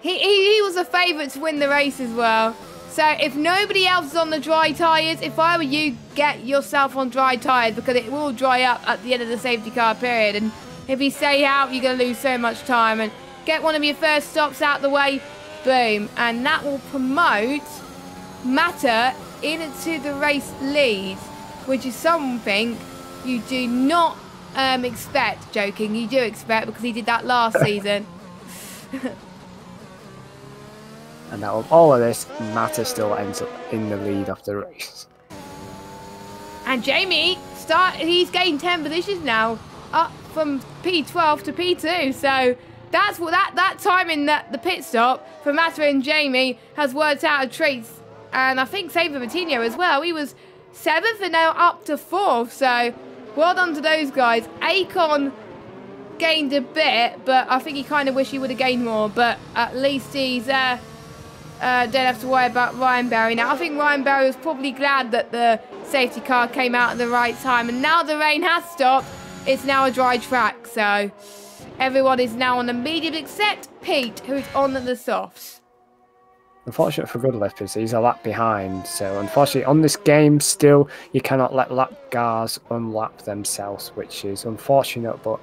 He was a favourite to win the race as well. So if nobody else is on the dry tyres, if I were you, get yourself on dry tyres because it will dry up at the end of the safety car period. And if you stay out, you're going to lose so much time. And get one of your first stops out the way, boom. And that will promote Mata into the race lead, which is something you do not expect. Joking, you do expect because he did that last season. And out of all of this, Mata still ends up in the lead of the race. And Jamie, he's gained 10 positions now, up from P12 to P2. So that's what that time in the pit stop for Mata and Jamie has worked out a treat. And I think same for Matinho as well. He was 7th and now up to 4th. So well done to those guys. Akon gained a bit, but I think he kind of wished he would have gained more. But at least he's don't have to worry about Ryan Berry now. I think Ryan Berry was probably glad that the safety car came out at the right time. And now the rain has stopped. It's now a dry track. So everyone is now on the medium except Pete, who is on the softs. Unfortunate for Goodlip is he's a lap behind. So unfortunately on this game still you cannot let lap cars unlap themselves, which is unfortunate, but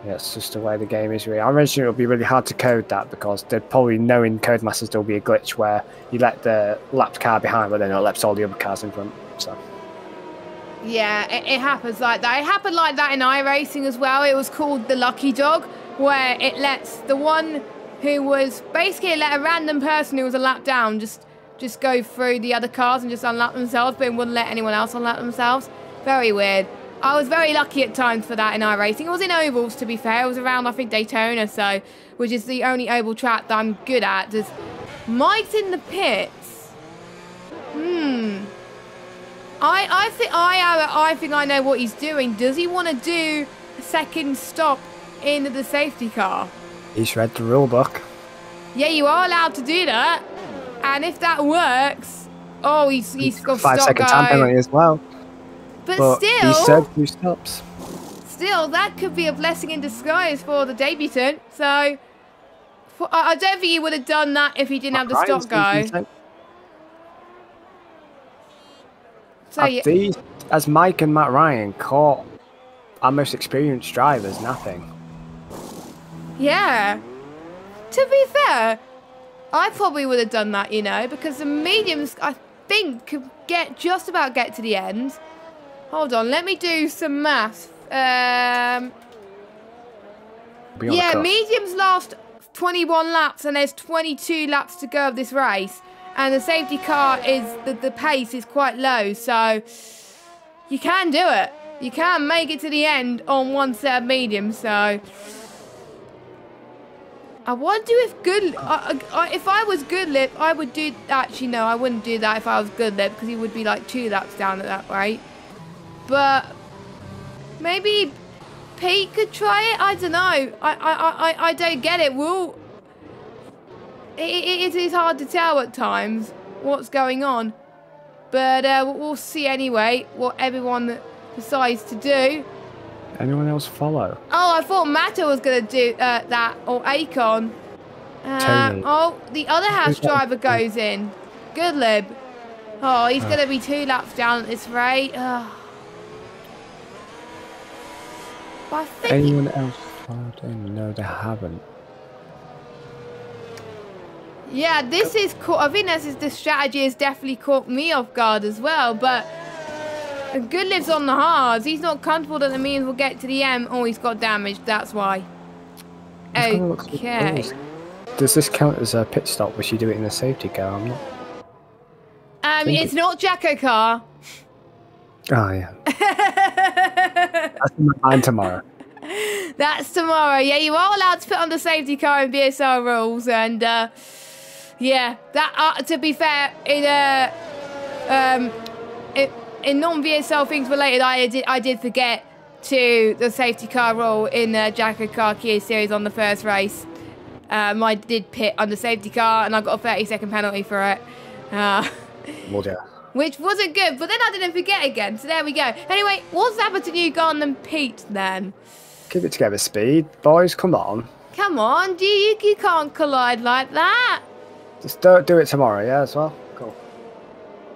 yeah, it's just the way the game is really. I imagine it'll be really hard to code that because they'd probably know in Codemasters there'll be a glitch where you let the lapped car behind, but then it laps all the other cars in front. So yeah, it happens like that. It happened like that in iRacing as well. It was called the Lucky Dog, where it lets the one who was basically let a random person who was a lap down just go through the other cars and just unlap themselves, but it wouldn't let anyone else unlap themselves. Very weird. I was very lucky at times for that in iRacing. It was in ovals, to be fair. It was around, I think, Daytona, so which is the only oval track that I'm good at. There's Mike's in the pits. I think I know what he's doing. Does he want to do a second stop into the safety car? He's read the rule book. Yeah, you are allowed to do that. And if that works, oh, he's got 5-second time penalty as well. But still, he served 2 stops. Still, that could be a blessing in disguise for the debutant. So, I don't think he would have done that if he didn't have the stop go. So yeah. These, as Mike and Matt Ryan caught our most experienced drivers napping. Yeah. To be fair, I probably would have done that, you know, because the mediums, I think, could just about get to the end. Hold on, let me do some maths. Yeah, mediums last 21 laps and there's 22 laps to go of this race. And the safety car is, the pace is quite low, so you can do it. You can make it to the end on one set of mediums, so... I wonder if if I was Goodlip, I would do... Actually, no, I wouldn't do that if I was Goodlip, because he would be like 2 laps down at that rate. But maybe Pete could try it. I don't know. I don't get it. It is hard to tell at times what's going on. But we'll see anyway what everyone decides to do. Anyone else follow? Oh, I thought Mata was going to do that, or Akon. Oh, the other house driver goes in. Goodlib. Oh, he's going to be 2 laps down at this rate. I think anyone else followed in? No, they haven't. Yeah, this is cool. I think the strategy has definitely caught me off guard as well, but Goodlib's on the hards. He's not comfortable that the mediums will get to the end. Oh, he's got damaged. That's why. Okay. Does this count as a pit stop? Would she do it in a safety car? I'm not. It's not Jacko car. Oh, yeah. That's in my mind tomorrow. That's tomorrow. Yeah, you are allowed to put on the safety car in VSL rules. And, yeah, that to be fair, in non-VSL things related, I did forget to the safety car rule in the Jacko Car Kia series on the first race. I did pit on the safety car, and I got a 30-second penalty for it. Well, yeah. Which wasn't good, but then I didn't forget again, so there we go. Anyway, what's happened to New Garden and Pete then? Keep it together, Speed. Boys, come on. Come on, you can't collide like that. Just don't do it tomorrow, yeah, as well? Cool.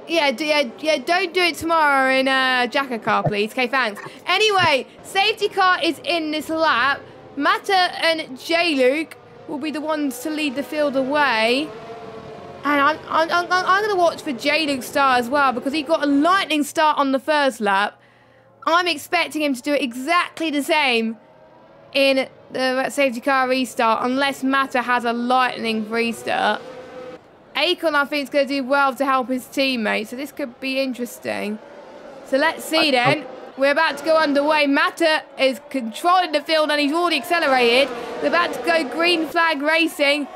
Yeah, don't do it tomorrow in Jacker car, please. Okay, thanks. Anyway, safety car is in this lap. Matta and J-Luke will be the ones to lead the field away. And I'm going to watch for J-Luke's start as well, because he got a lightning start on the first lap. I'm expecting him to do exactly the same in the safety car restart, unless Matta has a lightning restart. Akon, I think, is going to do well to help his teammate, so this could be interesting. So let's see then. We're about to go underway. Matta is controlling the field and he's already accelerated. We're about to go green flag racing.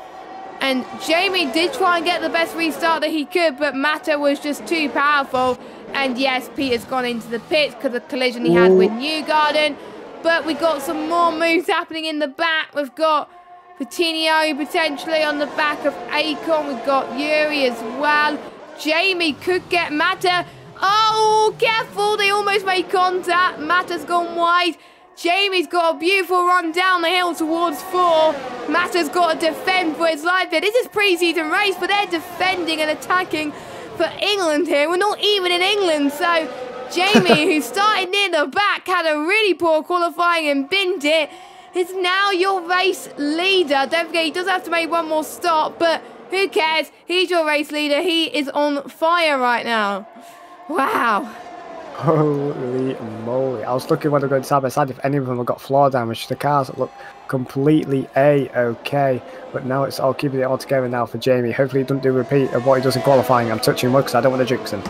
And Jamie did try and get the best restart that he could, but Matta was just too powerful. And yes, Peter's gone into the pits because of the collision he had with Newgarden. But we got some more moves happening in the back. We've got Coutinho potentially on the back of Akon. We've got Yuri as well. Jamie could get Matta. Oh, careful. They almost made contact. Matta's gone wide. Jamie's got a beautiful run down the hill towards 4. Matta's got to defend for his life here. This is pre-season race, but they're defending and attacking for England here. We're not even in England, so Jamie, who started near the back, had a really poor qualifying and binned it, is now your race leader. Don't forget, he does have to make one more stop, but who cares? He's your race leader. He is on fire right now. Wow. Holy moly. I was looking when they were going side by side if any of them have got floor damage. The cars look completely A-okay. But now it's all keeping it all together now for Jamie. Hopefully he doesn't do a repeat of what he does in qualifying. I'm touching wood because I don't want to jinx him.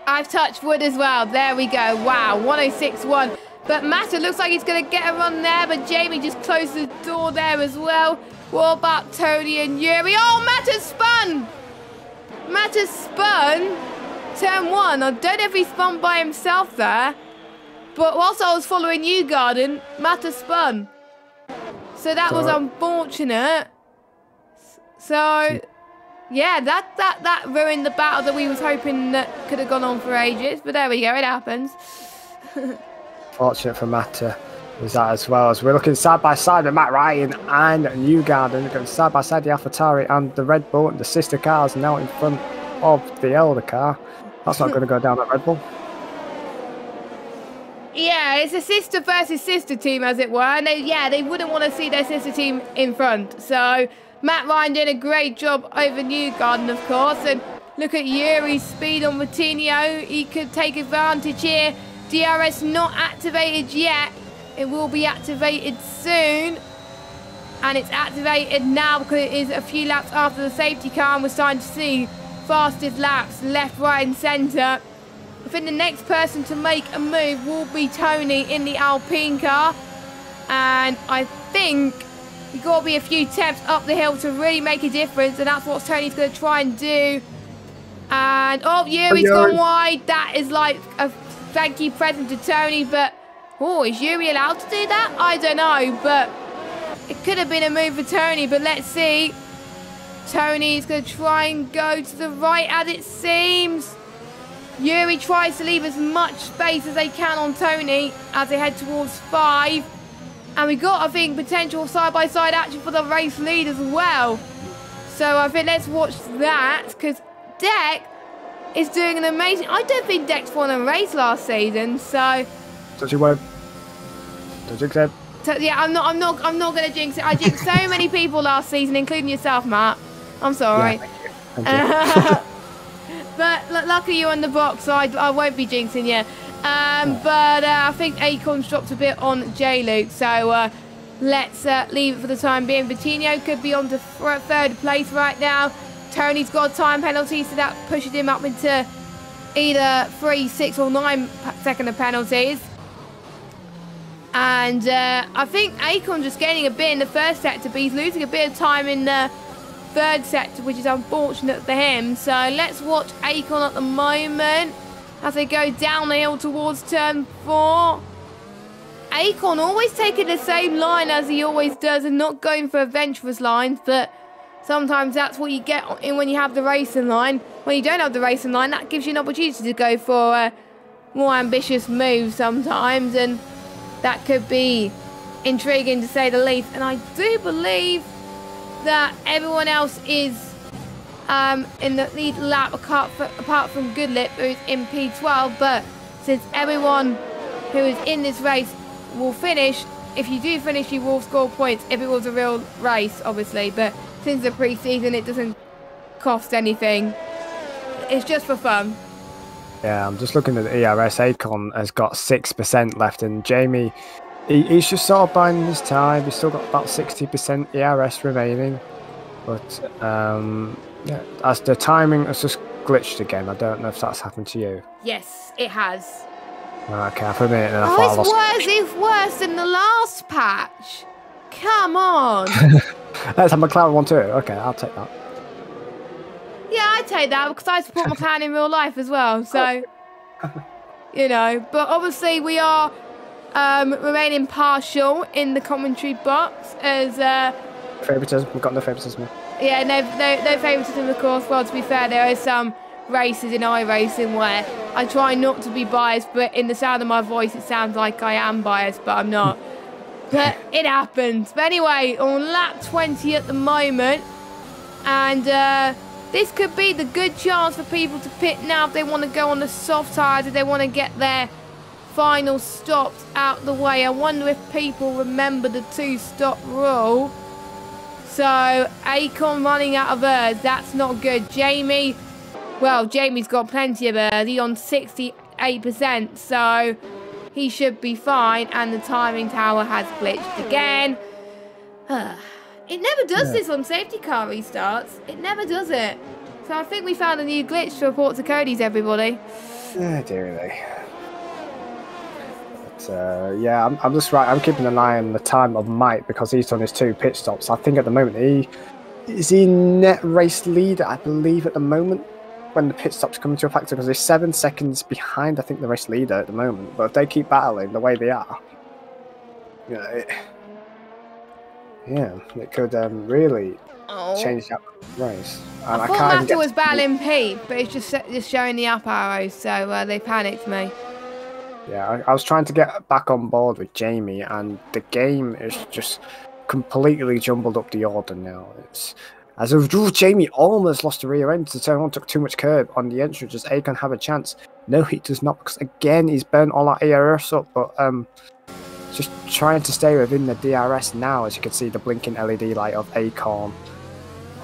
I've touched wood as well. There we go. Wow, 106.1. But Matta looks like he's going to get a run there. But Jamie just closed the door there as well. What about Tony and Yuri? Oh, Matta spun! Matta spun. Turn 1. I don't know if he spun by himself there. But whilst I was following Newgarden, Matta spun. So that was unfortunate. So, yeah, that ruined the battle that we was hoping that could have gone on for ages. But there we go, it happens. Fortunate for Matta is that as well. As we're looking side by side with Matt Ryan and Newgarden. Going side by side the AlphaTauri and the Red Bull. The sister cars now in front of the elder car. That's not going to go down at Red Bull. Yeah, it's a sister versus sister team, as it were. And they wouldn't want to see their sister team in front. So Matt Ryan did a great job over Newgarden, of course. And look at Yuri's speed on Coutinho. He could take advantage here. DRS not activated yet. It will be activated soon. And it's activated now because it is a few laps after the safety car. And we're starting to see fastest laps, left, right and centre. I think the next person to make a move will be Tony in the Alpine car. And I think you've got to be a few steps up the hill to really make a difference. And that's what Tony's going to try and do. And, oh, Yuri's gone wide. That is like a thank you present to Tony. But, oh, is Yuri allowed to do that? I don't know. But it could have been a move for Tony. But let's see. Tony's going to try and go to the right, as it seems. Yuri tries to leave as much space as they can on Tony as they head towards 5. And we got, I think, potential side-by-side action for the race lead as well. So I think let's watch that, because Deck is doing an amazing... I don't think Deck's won a race last season, so... Don't you worry. Don't jinx it. So, yeah, I'm not going to jinx it. I jinxed so many people last season, including yourself, Matt. I'm sorry. Yeah, thank you. But luckily you're on the box, so I won't be jinxing you. But I think Acorn's dropped a bit on J-Luke, so let's leave it for the time being. Coutinho could be on to 3rd place right now. Tony's got a time penalty, so that pushes him up into either 3, 6 or 9 second of penalties. And I think Acorn just gaining a bit in the first sector, but he's losing a bit of time in the 3rd sector, which is unfortunate for him. So let's watch Acorn at the moment as they go down the hill towards turn 4. Acorn always taking the same line as he always does and not going for adventurous lines, but sometimes that's what you get in when you have the racing line. When you don't have the racing line, that gives you an opportunity to go for more ambitious moves sometimes, and that could be intriguing to say the least. And I do believe that everyone else is in the lead lap apart from Goodlip, who's in P12. But since everyone who is in this race will finish, if you do finish, you will score points if it was a real race, obviously. But since the pre-season, it doesn't cost anything. It's just for fun. Yeah, I'm just looking at the ERS. Akon has got 6% left, and Jamie, he's just sort of biding his time. He's still got about 60% ERS remaining. But yeah, as the timing has just glitched again. I don't know if that's happened to you. Yes, it has. Okay, for a minute and I thought I lost. It's worse than the last patch. Come on. Let's have McLaren one too. Okay, I'll take that. Yeah, I take that because I support McLaren in real life as well. So, you know, but obviously we are remaining partial in the commentary box as favouritism. We've got no favouritism. Yeah, no favouritism, of course. Well, to be fair, there are some races in iRacing where I try not to be biased, but in the sound of my voice, it sounds like I am biased, but I'm not. But it happens. But anyway, on lap 20 at the moment, and this could be the good chance for people to pit now if they want to go on the soft tyres, if they want to get their final stops out the way. I wonder if people remember the 2-stop rule. So, Akon running out of hers, that's not good. Jamie, well, Jamie's got plenty of hers. He's on 68%, so he should be fine. And the timing tower has glitched again. It never does this on safety car restarts. It never does it. So I think we found a new glitch to report to Cody's, everybody. Oh, dearly. But, yeah, I'm just right. I'm keeping an eye on the time of Mike because he's done his 2 pit stops. I think at the moment he net race leader, I believe, at the moment when the pit stops come into a factor because he's 7 seconds behind, I think, the race leader at the moment. But if they keep battling the way they are, you know, it could really change that race. And I thought Matter was battling Pete, but it's just showing the up arrows, so they panicked me. Yeah, I was trying to get back on board with Jamie, and the game is just completely jumbled up the order now. It's as if Jamie almost lost the rear end to turn on, took too much curb on the entrance. Does Akon have a chance? No, he does not, because again he's burnt all that ERS up. But just trying to stay within the DRS now, as you can see the blinking LED light of Akon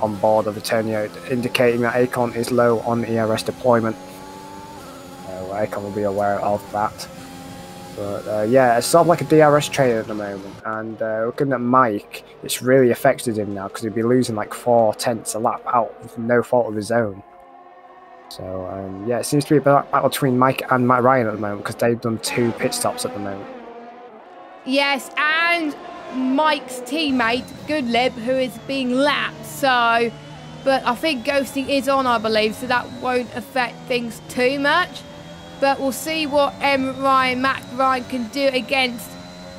on board of the Turnio, indicating that Akon is low on ERS deployment. Akon will be aware of that. But yeah, it's sort of like a DRS trainer at the moment, and looking at Mike, it's really affected him now because he'll be losing like 4/10 a lap out with no fault of his own. So yeah, it seems to be a battle between Mike and Matt Ryan at the moment because they've done 2 pit stops at the moment. Yes, and Mike's teammate Goodlip, who is being lapped. So, but I think ghosting is on, I believe, so that won't affect things too much. But we'll see what Matt Ryan can do against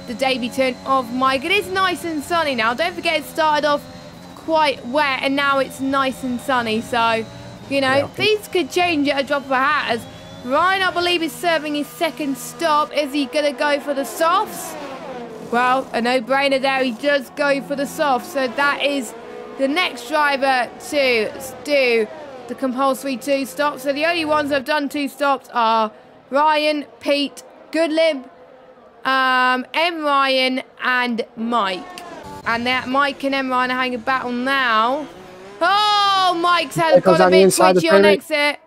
the debutant of Mike. It is nice and sunny now. Don't forget it started off quite wet and now it's nice and sunny. So, you know, these could change at a drop of a hat. As Ryan, I believe, is serving his 2nd stop. Is he going to go for the softs? Well, a no-brainer there. He does go for the softs. So that is the next driver to do the compulsory 2 stops. So the only ones that have done 2 stops are Ryan, Pete, Goodlib, M. Ryan and Mike. And that Mike and M. Ryan are having a battle now. Oh, Mike's has got a bit twitchy on exit.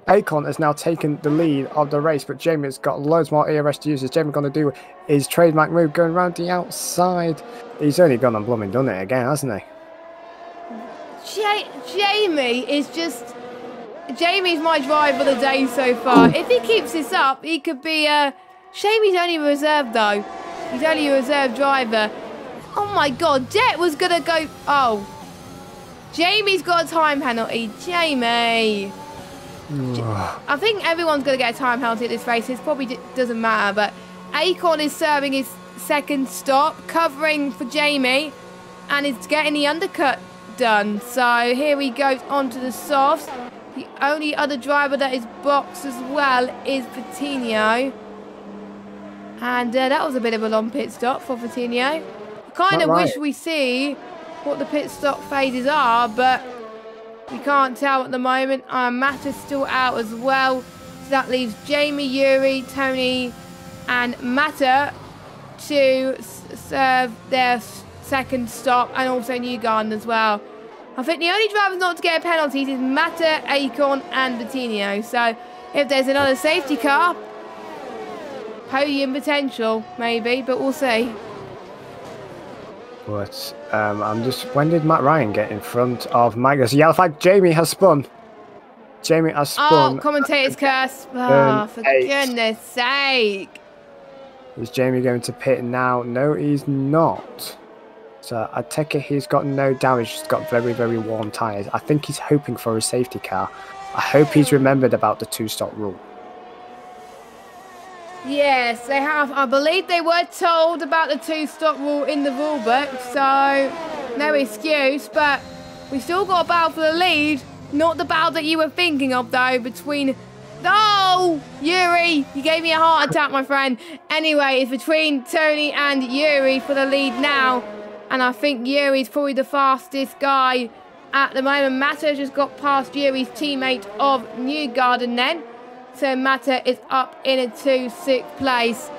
Akon has now taken the lead of the race, but Jamie's got loads more ERS to use. Is Jamie going to do his trademark move going around the outside? He's only gone and blooming done it again, hasn't he? Jamie is just... Jamie's my driver of the day so far. If he keeps this up, he could be... Shame he's only reserve, though. He's only a reserve driver. Oh, my God. Jet was going to go... Oh. Jamie's got a time penalty. Jamie. I think everyone's going to get a time penalty at this race. It probably doesn't matter, but Akon is serving his 2nd stop, covering for Jamie, and is getting the undercut done. So here he goes onto the softs. The only other driver that is boxed as well is Patino. And that was a bit of a long pit stop for Vitinho. I kind of wish we see what the pit stop phases are, but we can't tell at the moment. Matt is still out as well. So that leaves Jamie, Yuri, Tony and Mata to serve their second stop, and also Newgarden as well. I think the only drivers not to get penalties is Mata, Akon and Vitinho. So if there's another safety car, podium potential maybe, but we'll see. But I'm just, when did Matt Ryan get in front of Mike? There's a yellow flag. Jamie has spun. Jamie has spun. Oh, commentator's curse. Oh, for goodness sake. Is Jamie going to pit now? No, he's not. So I take it he's got no damage. He's got very, very warm tyres. I think he's hoping for a safety car. I hope he's remembered about the two-stop rule. Yes, they have. I believe they were told about the two-stop rule in the rule book, so no excuse. But we still got a battle for the lead. Not the battle that you were thinking of, though, between... Oh, Yuri, you gave me a heart attack, my friend. Anyway, it's between Tony and Yuri for the lead now. And I think Yuri's probably the fastest guy at the moment. Mata just got past Yuri's teammate of Newgarden then. So Mata is up in a 2-6 place.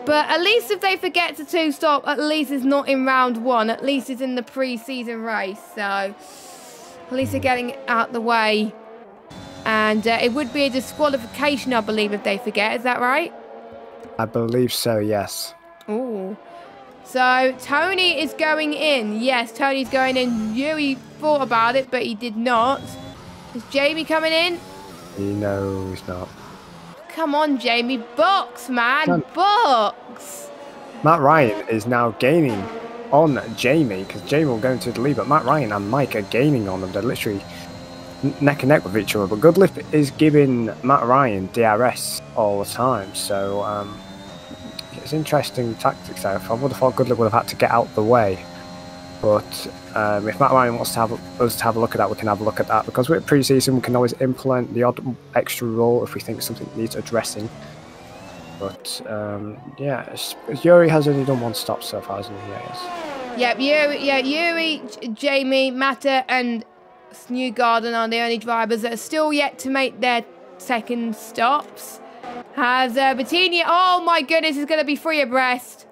But at least if they forget to two-stop, at least it's not in round one. At least it's in the pre-season race. So at least they're getting it out the way. And it would be a disqualification, I believe, if they forget. Is that right? I believe so, yes. Ooh. So Tony is going in. Yes, Tony's going in. Yuri thought about it, but he did not. Is Jamie coming in? No, he's not. Come on, Jamie. Box, man. Box. Matt Ryan is now gaining on Jamie, because Jamie will go into the lead, but Matt Ryan and Mike are gaining on them. They're literally neck and neck with each other. But Goodlip is giving Matt Ryan DRS all the time. So it's interesting tactics there. I would have thought Goodlip would have had to get out the way. But if Matt Ryan wants to have us to have a look at that, we can have a look at that, because we're pre-season, we can always implement the odd extra rule if we think something needs addressing. But yeah, Yuri has only done one stop so far, hasn't he? Yes. Yuri, Jamie, Mata and Newgarden are the only drivers that are still yet to make their second stops. Has Vitinho, oh my goodness, is going to be free abreast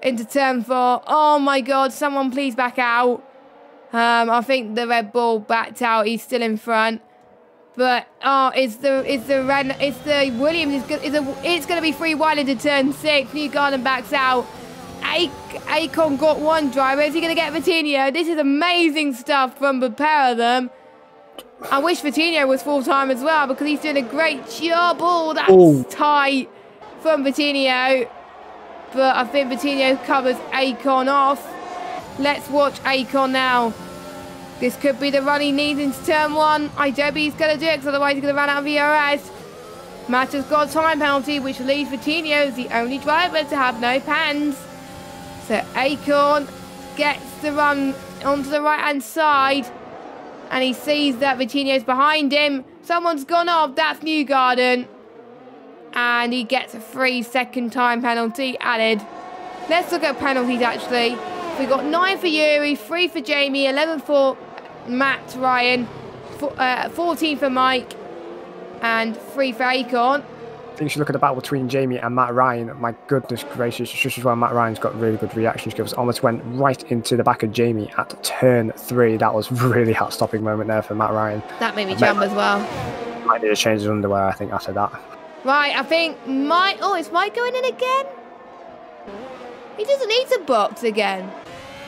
into turn 4. Oh my god, someone please back out. I think the Red Bull backed out. He's still in front. But it's Williams. It's going to be free wide into turn 6. Newgarden backs out. Akon got one driver. Is he going to get Vitinho? This is amazing stuff from the pair of them. I wish Vitinho was full-time as well, because he's doing a great job. Oh, that's tight from Vitinho. But I think Vitinho covers Akon off. Let's watch Akon now. This could be the run he needs into turn 1. I don't think he's going to do it, because otherwise he's going to run out of VRS. Mata's got a time penalty, which leaves Vitinho as the only driver to have no pans. So Akon gets the run onto the right-hand side. And he sees that Vitinho's behind him. Someone's gone off. That's Newgarden. And he gets a 3-second time penalty added. Let's look at penalties, actually. We've got 9 for Yuri, 3 for Jamie, 11 for Matt Ryan, 14 for Mike, and 3 for Akon. I think you should look at the battle between Jamie and Matt Ryan. My goodness gracious, just as well, Matt Ryan's got really good reaction skills. Almost went right into the back of Jamie at turn 3. That was really hot stopping moment there for Matt Ryan. That made me jump as well. Might need to change his underwear, I think, after that. Right, I think Mike... Oh, is Mike going in again? He doesn't need to box again.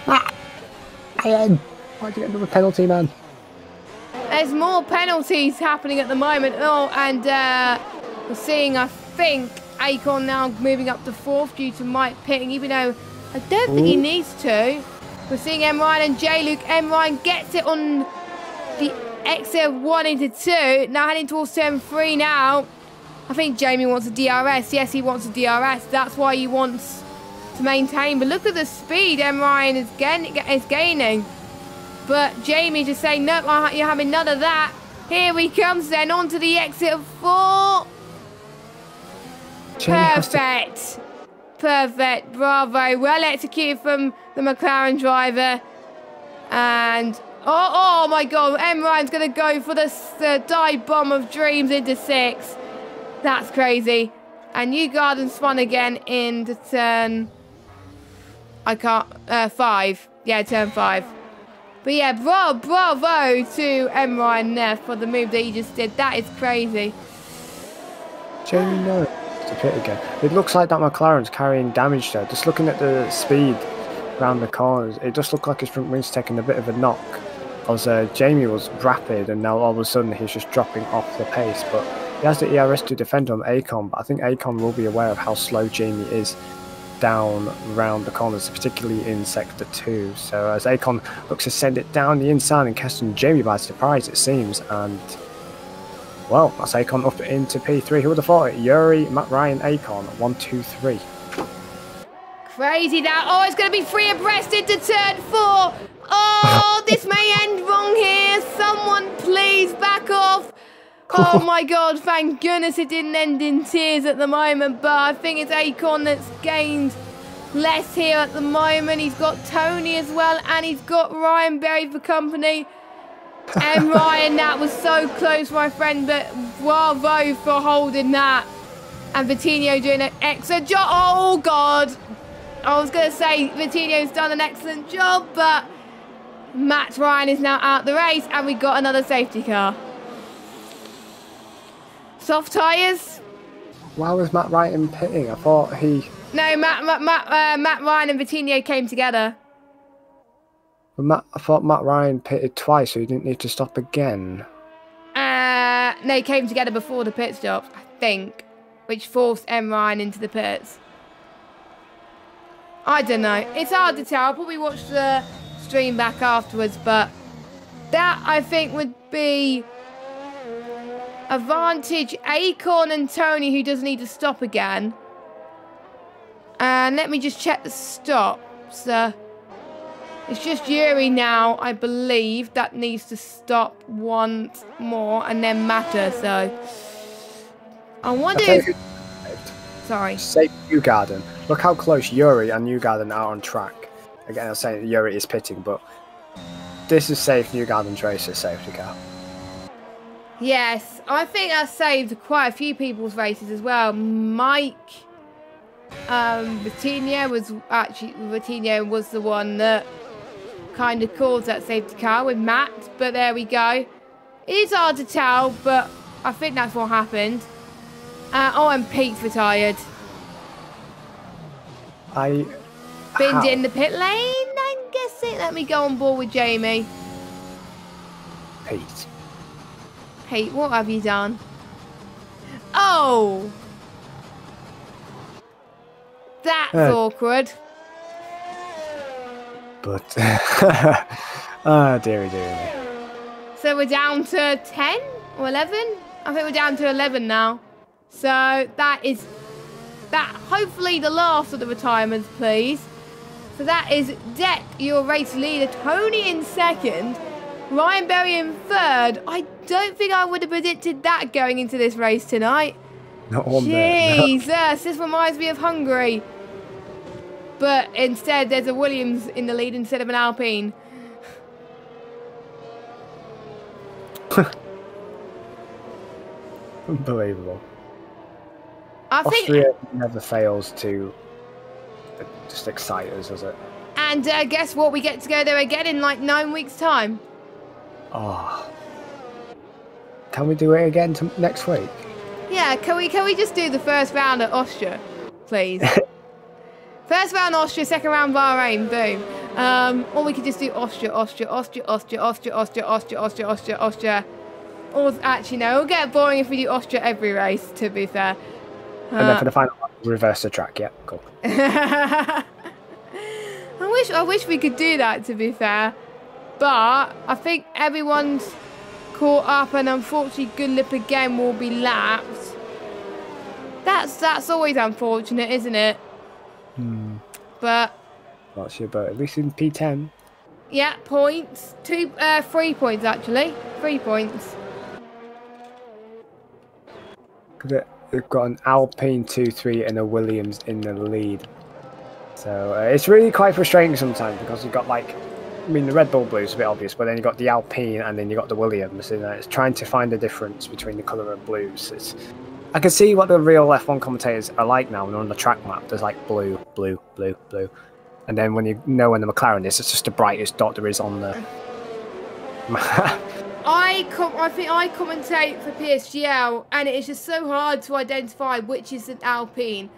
Why'd you get another penalty, man? There's more penalties happening at the moment. Oh, and we're seeing, I think, Akon now moving up to 4th due to Mike pitting, even though I don't think he needs to. We're seeing M. Ryan and J. Luke. M. Ryan gets it on the exit of 1 into 2. Now heading towards turn 3 now. I think Jamie wants a DRS. Yes, he wants a DRS. That's why he wants to maintain. But look at the speed M. Ryan is gaining. But Jamie just saying, no, you're having none of that. Here he comes then onto the exit of 4. Perfect. Perfect. Bravo. Well executed from the McLaren driver. And, oh my God. M. Ryan's going to go for the dive bomb of dreams into 6. That's crazy. And Newgarden spun again into turn... 5. Yeah, turn 5. But yeah, bravo to M. Ryan there for the move that he just did. That is crazy. Jamie, no. To pit again. It looks like that McLaren's carrying damage there. Just looking at the speed around the corners, it just looked like his front wing's taking a bit of a knock. As Jamie was rapid, and now all of a sudden he's just dropping off the pace. But he has the ERS to defend on Acon, but I think Acon will be aware of how slow Jamie is down around the corners, particularly in sector 2. So as Acon looks to send it down the inside and catching Jamie by surprise, it seems, and well, that's Acon up into P3. Who would have thought it? Yuri, Matt Ryan, Acon, 1, 2, 3. Crazy that. Oh, it's going to be free abreast into turn 4. Oh, this may end wrong here. Someone please back off. Oh my God, thank goodness it didn't end in tears at the moment, but I think it's Acon that's gained less here at the moment. He's got Tony as well, and he's got Ryan Berry for company. And Ryan, that was so close, my friend, but bravo for holding that. And Vitinho doing an excellent job. Oh God, I was going to say Vitinho's done an excellent job, but Matt Ryan is now out the race, and we got another safety car. Soft tyres? Why was Matt Ryan pitting? I thought he... No, Matt Ryan and Vitinho came together. I thought Matt Ryan pitted twice, so he didn't need to stop again. No, they came together before the pit stop, I think, which forced M. Ryan into the pits. I don't know. It's hard to tell. I'll probably watch the stream back afterwards, but that, I think, would be... advantage Acon and Tony, who doesn't need to stop again. And let me just check the stops. It's just Yuri now, I believe, that needs to stop once more, and then Mata. So I wonder if... Sorry. Safe Newgarden. Look how close Yuri and Newgarden are on track. Again, I'm saying Yuri is pitting, but this is safe. Newgarden's race is safety car. Yes, I think that saved quite a few people's races as well. Mike, Vitinho was the one that kind of caused that safety car with Matt, but there we go. It's hard to tell, but I think that's what happened. And Pete's retired. Binned in the pit lane, I'm guessing. Let me go on board with Jamie. Pete, what have you done? Oh! That's awkward. But, oh, dearie me. So we're down to 10 or 11? I think we're down to 11 now. So that is, hopefully the last of the retirements, please. So that is Deck, your race leader. Tony in second. Ryan Berry in third. I don't think I would have predicted that going into this race tonight. Not one Jesus, this reminds me of Hungary. But instead, there's a Williams in the lead instead of an Alpine. Unbelievable. Austria never fails to just excite us, does it? And guess what? We get to go there again in like 9 weeks' time. Oh. Can we do it again next week? Yeah, can we just do the first round at Austria, please? First round Austria, second round Bahrain, boom. Or we could just do Austria. Or actually, no, it'll get boring if we do Austria every race, to be fair. And then for the final one, reverse the track, yeah, cool. I wish we could do that, to be fair. But I think everyone's caught up, and unfortunately Goodlip again will be lapped. That's always unfortunate, isn't it? But Not sure, but at least in P10. Yeah, points. 3 points actually. 3 points. Because We've got an Alpine 2-3 and a Williams in the lead. So it's really quite frustrating sometimes because you've got like, I mean, the Red Bull Blue is a bit obvious, but then you've got the Alpine and then you've got the Williams. And it's trying to find a difference between the colour of blues. I can see what the real F1 commentators are like now when they're on the track map. There's like blue, blue, blue, blue. And then when you know when the McLaren is, it's just the brightest dot there is on the map. I think I commentate for PSGL, and it is just so hard to identify which is an Alpine,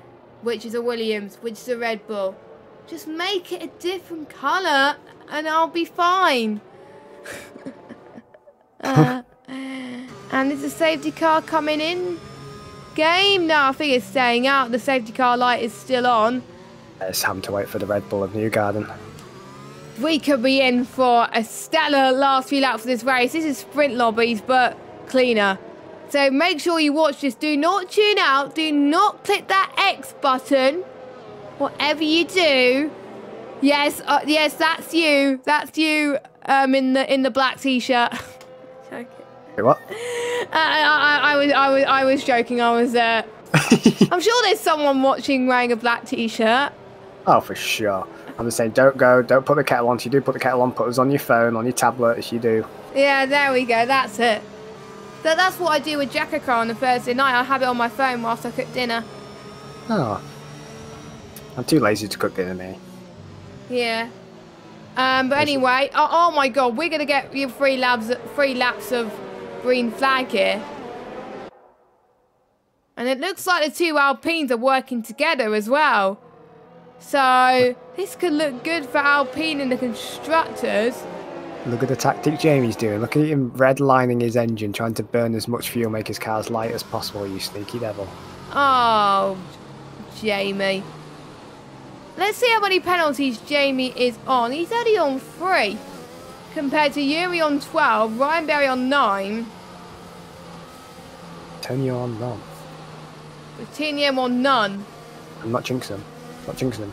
which is a Williams, which is a Red Bull. Just make it a different colour, and I'll be fine. And there's a safety car coming in. Game? No, I think it's staying out. The safety car light is still on. It's having to wait for the Red Bull of Newgarden. We could be in for a stellar last few laps of this race. This is sprint lobbies, but cleaner. So make sure you watch this. Do not tune out. Do not click that X button. Whatever you do. Yes, yes, that's you. That's you. In the black t-shirt. Wait, what? I was joking. I was. I'm sure there's someone watching wearing a black t-shirt. Oh, for sure. I'm just saying, don't put the kettle on. If you do put the kettle on, put us on your phone, on your tablet, as you do. Yeah, there we go. That's it. That's what I do with Jackaka on a Thursday night. I have it on my phone whilst I cook dinner. Oh. I'm too lazy to cook dinner, me. Yeah. But anyway, oh my God, we're gonna get you 3 laps of green flag here. And it looks like the 2 Alpines are working together as well. So this could look good for Alpine and the constructors. Look at the tactic Jamie's doing. Look at him redlining his engine, trying to burn as much fuel, make his car as light as possible, you sneaky devil. Oh, Jamie. Let's see how many penalties Jamie is on. He's only on 3. Compared to Yuri on 12, Ryan Berry on 9. Tony on none. Tinium on none. I'm not jinxing him. Not jinxing him.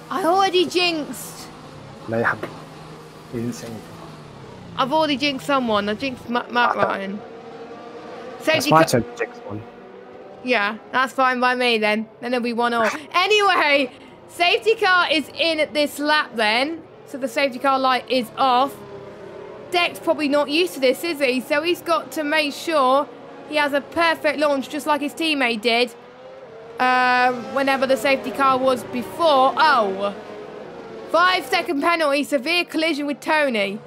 I already jinxed. No, you haven't. You didn't say anything. I've already jinxed someone. I jinxed Matt Ryan. That's my turn to jinx one. Yeah, that's fine by me then. Then it'll be 1-1. Anyway, safety car is in at this lap then. So the safety car light is off. Deck's probably not used to this, is he? So he's got to make sure he has a perfect launch just like his teammate did. Whenever the safety car was before. Oh, 5-second penalty, severe collision with Tony.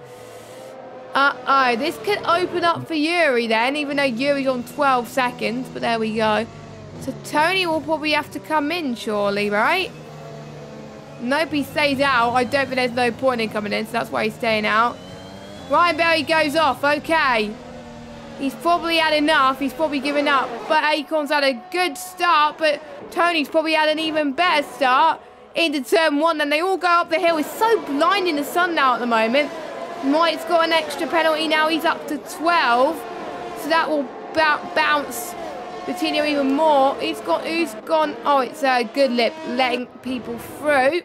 This could open up for Yuri then, even though Yuri's on 12 seconds, but there we go. So Tony will probably have to come in, surely, right? Nobody stays out. I don't think there's no point in coming in, so that's why he's staying out. Ryan Berry goes off, okay. He's probably had enough. He's probably given up. But Acorn's had a good start. But Tony's probably had an even better start into turn 1. And they all go up the hill. It's so blinding the sun now at the moment. Mike's got an extra penalty now. He's up to 12. So that will bounce Coutinho even more. Who's gone? Oh, it's a good lip letting people through.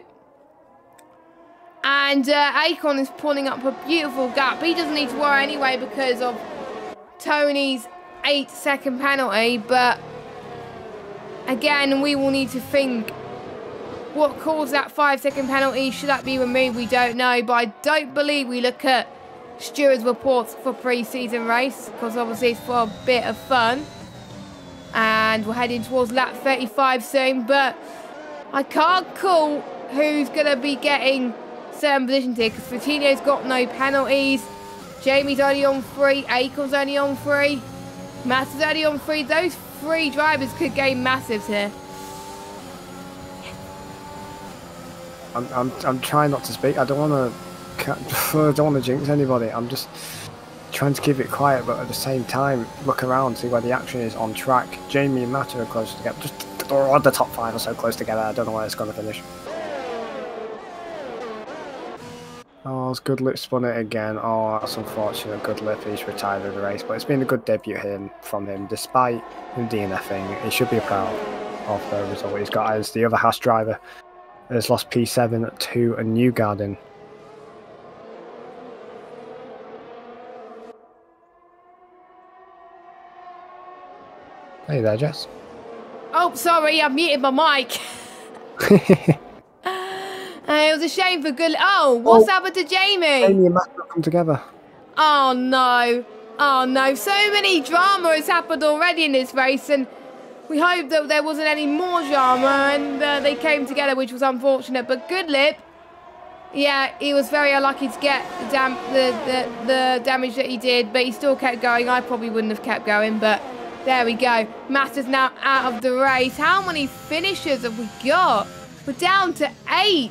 And Acorn is pulling up a beautiful gap. He doesn't need to worry anyway because of Tony's 8-second penalty, but again, we will need to think what caused that 5-second penalty. Should that be removed? We don't know, but I don't believe we look at stewards' reports for pre-season race because obviously it's for a bit of fun. And we're heading towards lap 35 soon, but I can't call who's going to be getting certain positions here because Coutinho's got no penalties. Jamie's only on 3, Acorn's only on 3, Matt is only on 3. Those 3 drivers could gain massives here. I'm trying not to speak. I don't want to jinx anybody. I'm just trying to keep it quiet, but at the same time, look around, see where the action is on track. Jamie and Matt are close together. Just the top 5 are so close together. I don't know where it's going to finish. Oh, it's good lip spun it again. Oh, that's unfortunate. Good lip. He's retired of the race, but it's been a good debut from him. Despite him DNFing, he should be proud of the result he's got as the other Haas driver has lost P7 to a Newgarden. Hey there, Jess. Oh, sorry, I've muted my mic. It was a shame for good. Oh, what's happened to Jamie? Jamie and Matt have come together. Oh no. Oh no. So many drama has happened already in this race, and we hoped that there wasn't any more drama, and they came together, which was unfortunate. But Goodlip, yeah, he was very unlucky to get the damage that he did, but he still kept going. I probably wouldn't have kept going, but there we go. Matt is now out of the race. How many finishers have we got? We're down to 8.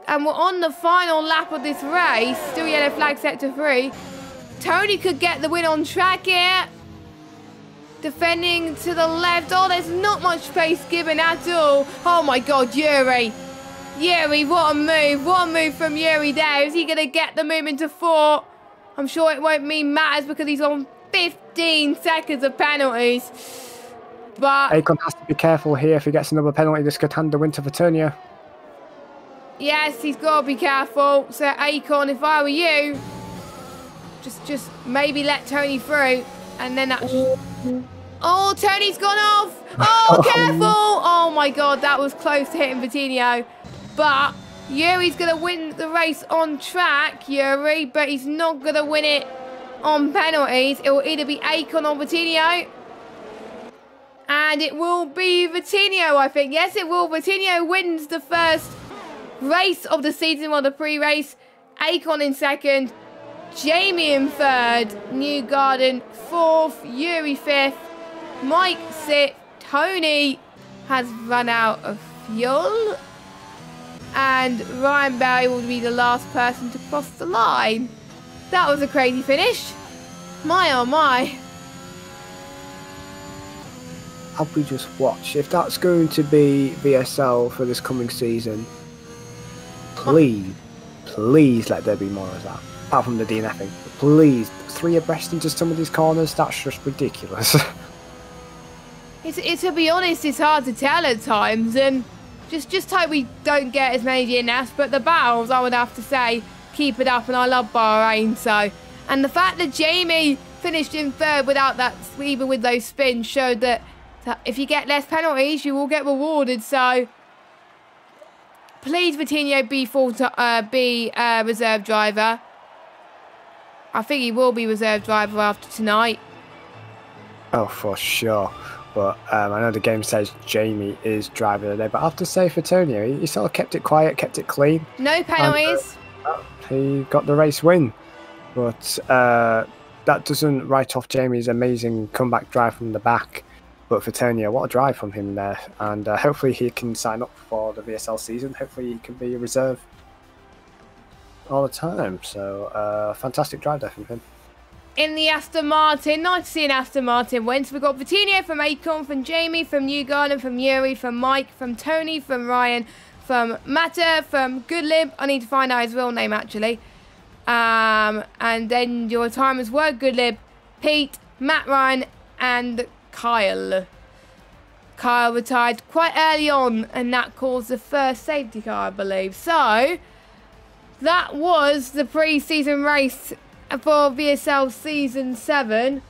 And we're on the final lap of this race. Still yellow flag sector 3. Tony could get the win on track here. Defending to the left. Oh, there's not much space given at all. Oh my God, Yuri. Yuri, what a move. What a move from Yuri there. Is he going to get the move into 4? I'm sure it won't mean matters because he's on 15 seconds of penalties. But Akon has to be careful here. If he gets another penalty, this could hand the win to Vitonio. yes, he's got to be careful. So Akon, if I were you, just maybe let Tony through, and then that. Oh, Tony's gone off. Oh, careful! Oh my God, that was close to hitting Vitinho. But Yuri's gonna win the race on track, Yuri, but he's not gonna win it on penalties. It will either be Akon or Vitinho. And it will be Vitinho, I think. Yes, it will. Vitinho wins the first race of the season, well, the pre-race. Akon in second. Jamie in third. Newgarden 4th. Yuri 5th. Mike 6th. Tony has run out of fuel. And Ryan Barry will be the last person to cross the line. That was a crazy finish. My oh my. Have we just watched? If that's going to be VSL for this coming season, please let there be more of that. Apart from the DNFing. Please, 3 abreast into some of these corners, that's just ridiculous. To be honest, it's hard to tell at times, and just hope we don't get as many DNFs, but the battles, I would have to say, keep it up, and I love Bahrain, so. And the fact that Jamie finished in third without that, even with those spins, showed that if you get less penalties, you will get rewarded. So, please, Vitinho, be reserve driver. I think he will be reserve driver after tonight. Oh, for sure. But I know the game says Jamie is driver today, but I have to say for Tony, he sort of kept it quiet, kept it clean. No penalties. And, he got the race win. But that doesn't write off Jamie's amazing comeback drive from the back. But for Tony, what a drive from him there. And hopefully he can sign up for the VSL season. Hopefully he can be a reserve all the time. So fantastic drive there from him. In the Aston Martin, nice to see an Aston Martin win. So we've got Vitinho from Akon, from Jamie, from Newgarden, from Yuri, from Mike, from Tony, from Ryan, from Matta, from Goodlib. I need to find out his real name actually. And then your timers were Goodlib, Pete, Matt Ryan, and Kyle. Kyle retired quite early on, and that caused the first safety car, I believe. So that was the pre-season race for VSL Season 7,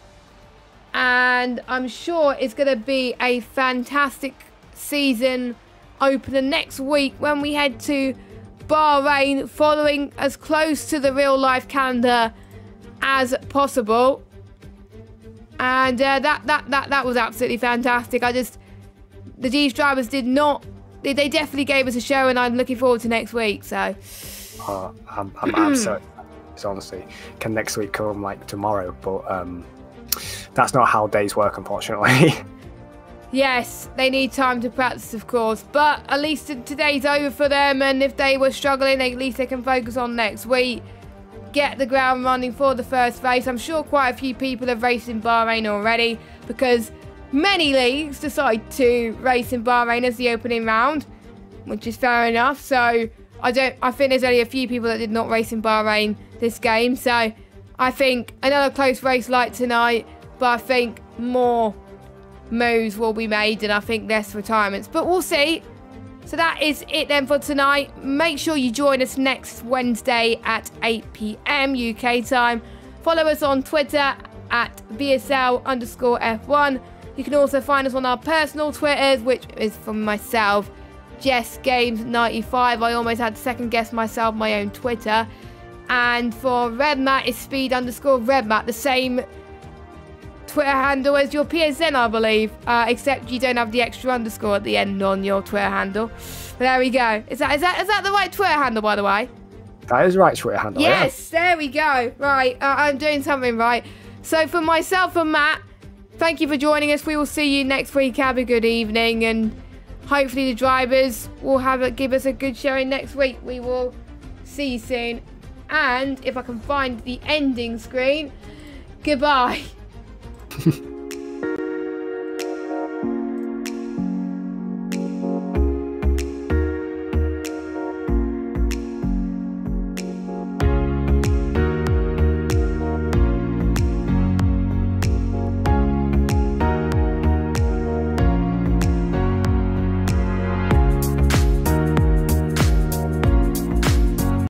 and I'm sure it's going to be a fantastic season opener next week when we head to Bahrain, following as close to the real-life calendar as possible. And that was absolutely fantastic. These drivers did not, they definitely gave us a show, and I'm looking forward to next week. So I'm so honestly, can next week come like tomorrow? But that's not how days work, unfortunately. Yes, they need time to practice, of course, but at least today's over for them, and if they were struggling, at least they can focus on next week, get the ground running for the first race. I'm sure quite a few people have raced in Bahrain already, because many leagues decide to race in Bahrain as the opening round, which is fair enough. So I think there's only a few people that did not race in Bahrain this game. So I think another close race like tonight, but I think more moves will be made, and I think less retirements, but we'll see. So that is it then for tonight. Make sure you join us next Wednesday at 8 PM UK time. Follow us on Twitter at VSL_F1, You can also find us on our personal Twitters, which is from myself, JessGames95. I almost had to second guess myself, my own Twitter. And for RedMat, it's speed_RedMat, the same Twitter handle as your PSN, I believe. Except you don't have the extra underscore at the end on your Twitter handle. But there we go. Is that the right Twitter handle, by the way? That is the right Twitter handle. Yes, there we go. Right, I'm doing something right. So for myself and Matt, thank you for joining us. We will see you next week. Have a good evening, and hopefully the drivers will give us a good showing next week. We will see you soon. And if I can find the ending screen, goodbye.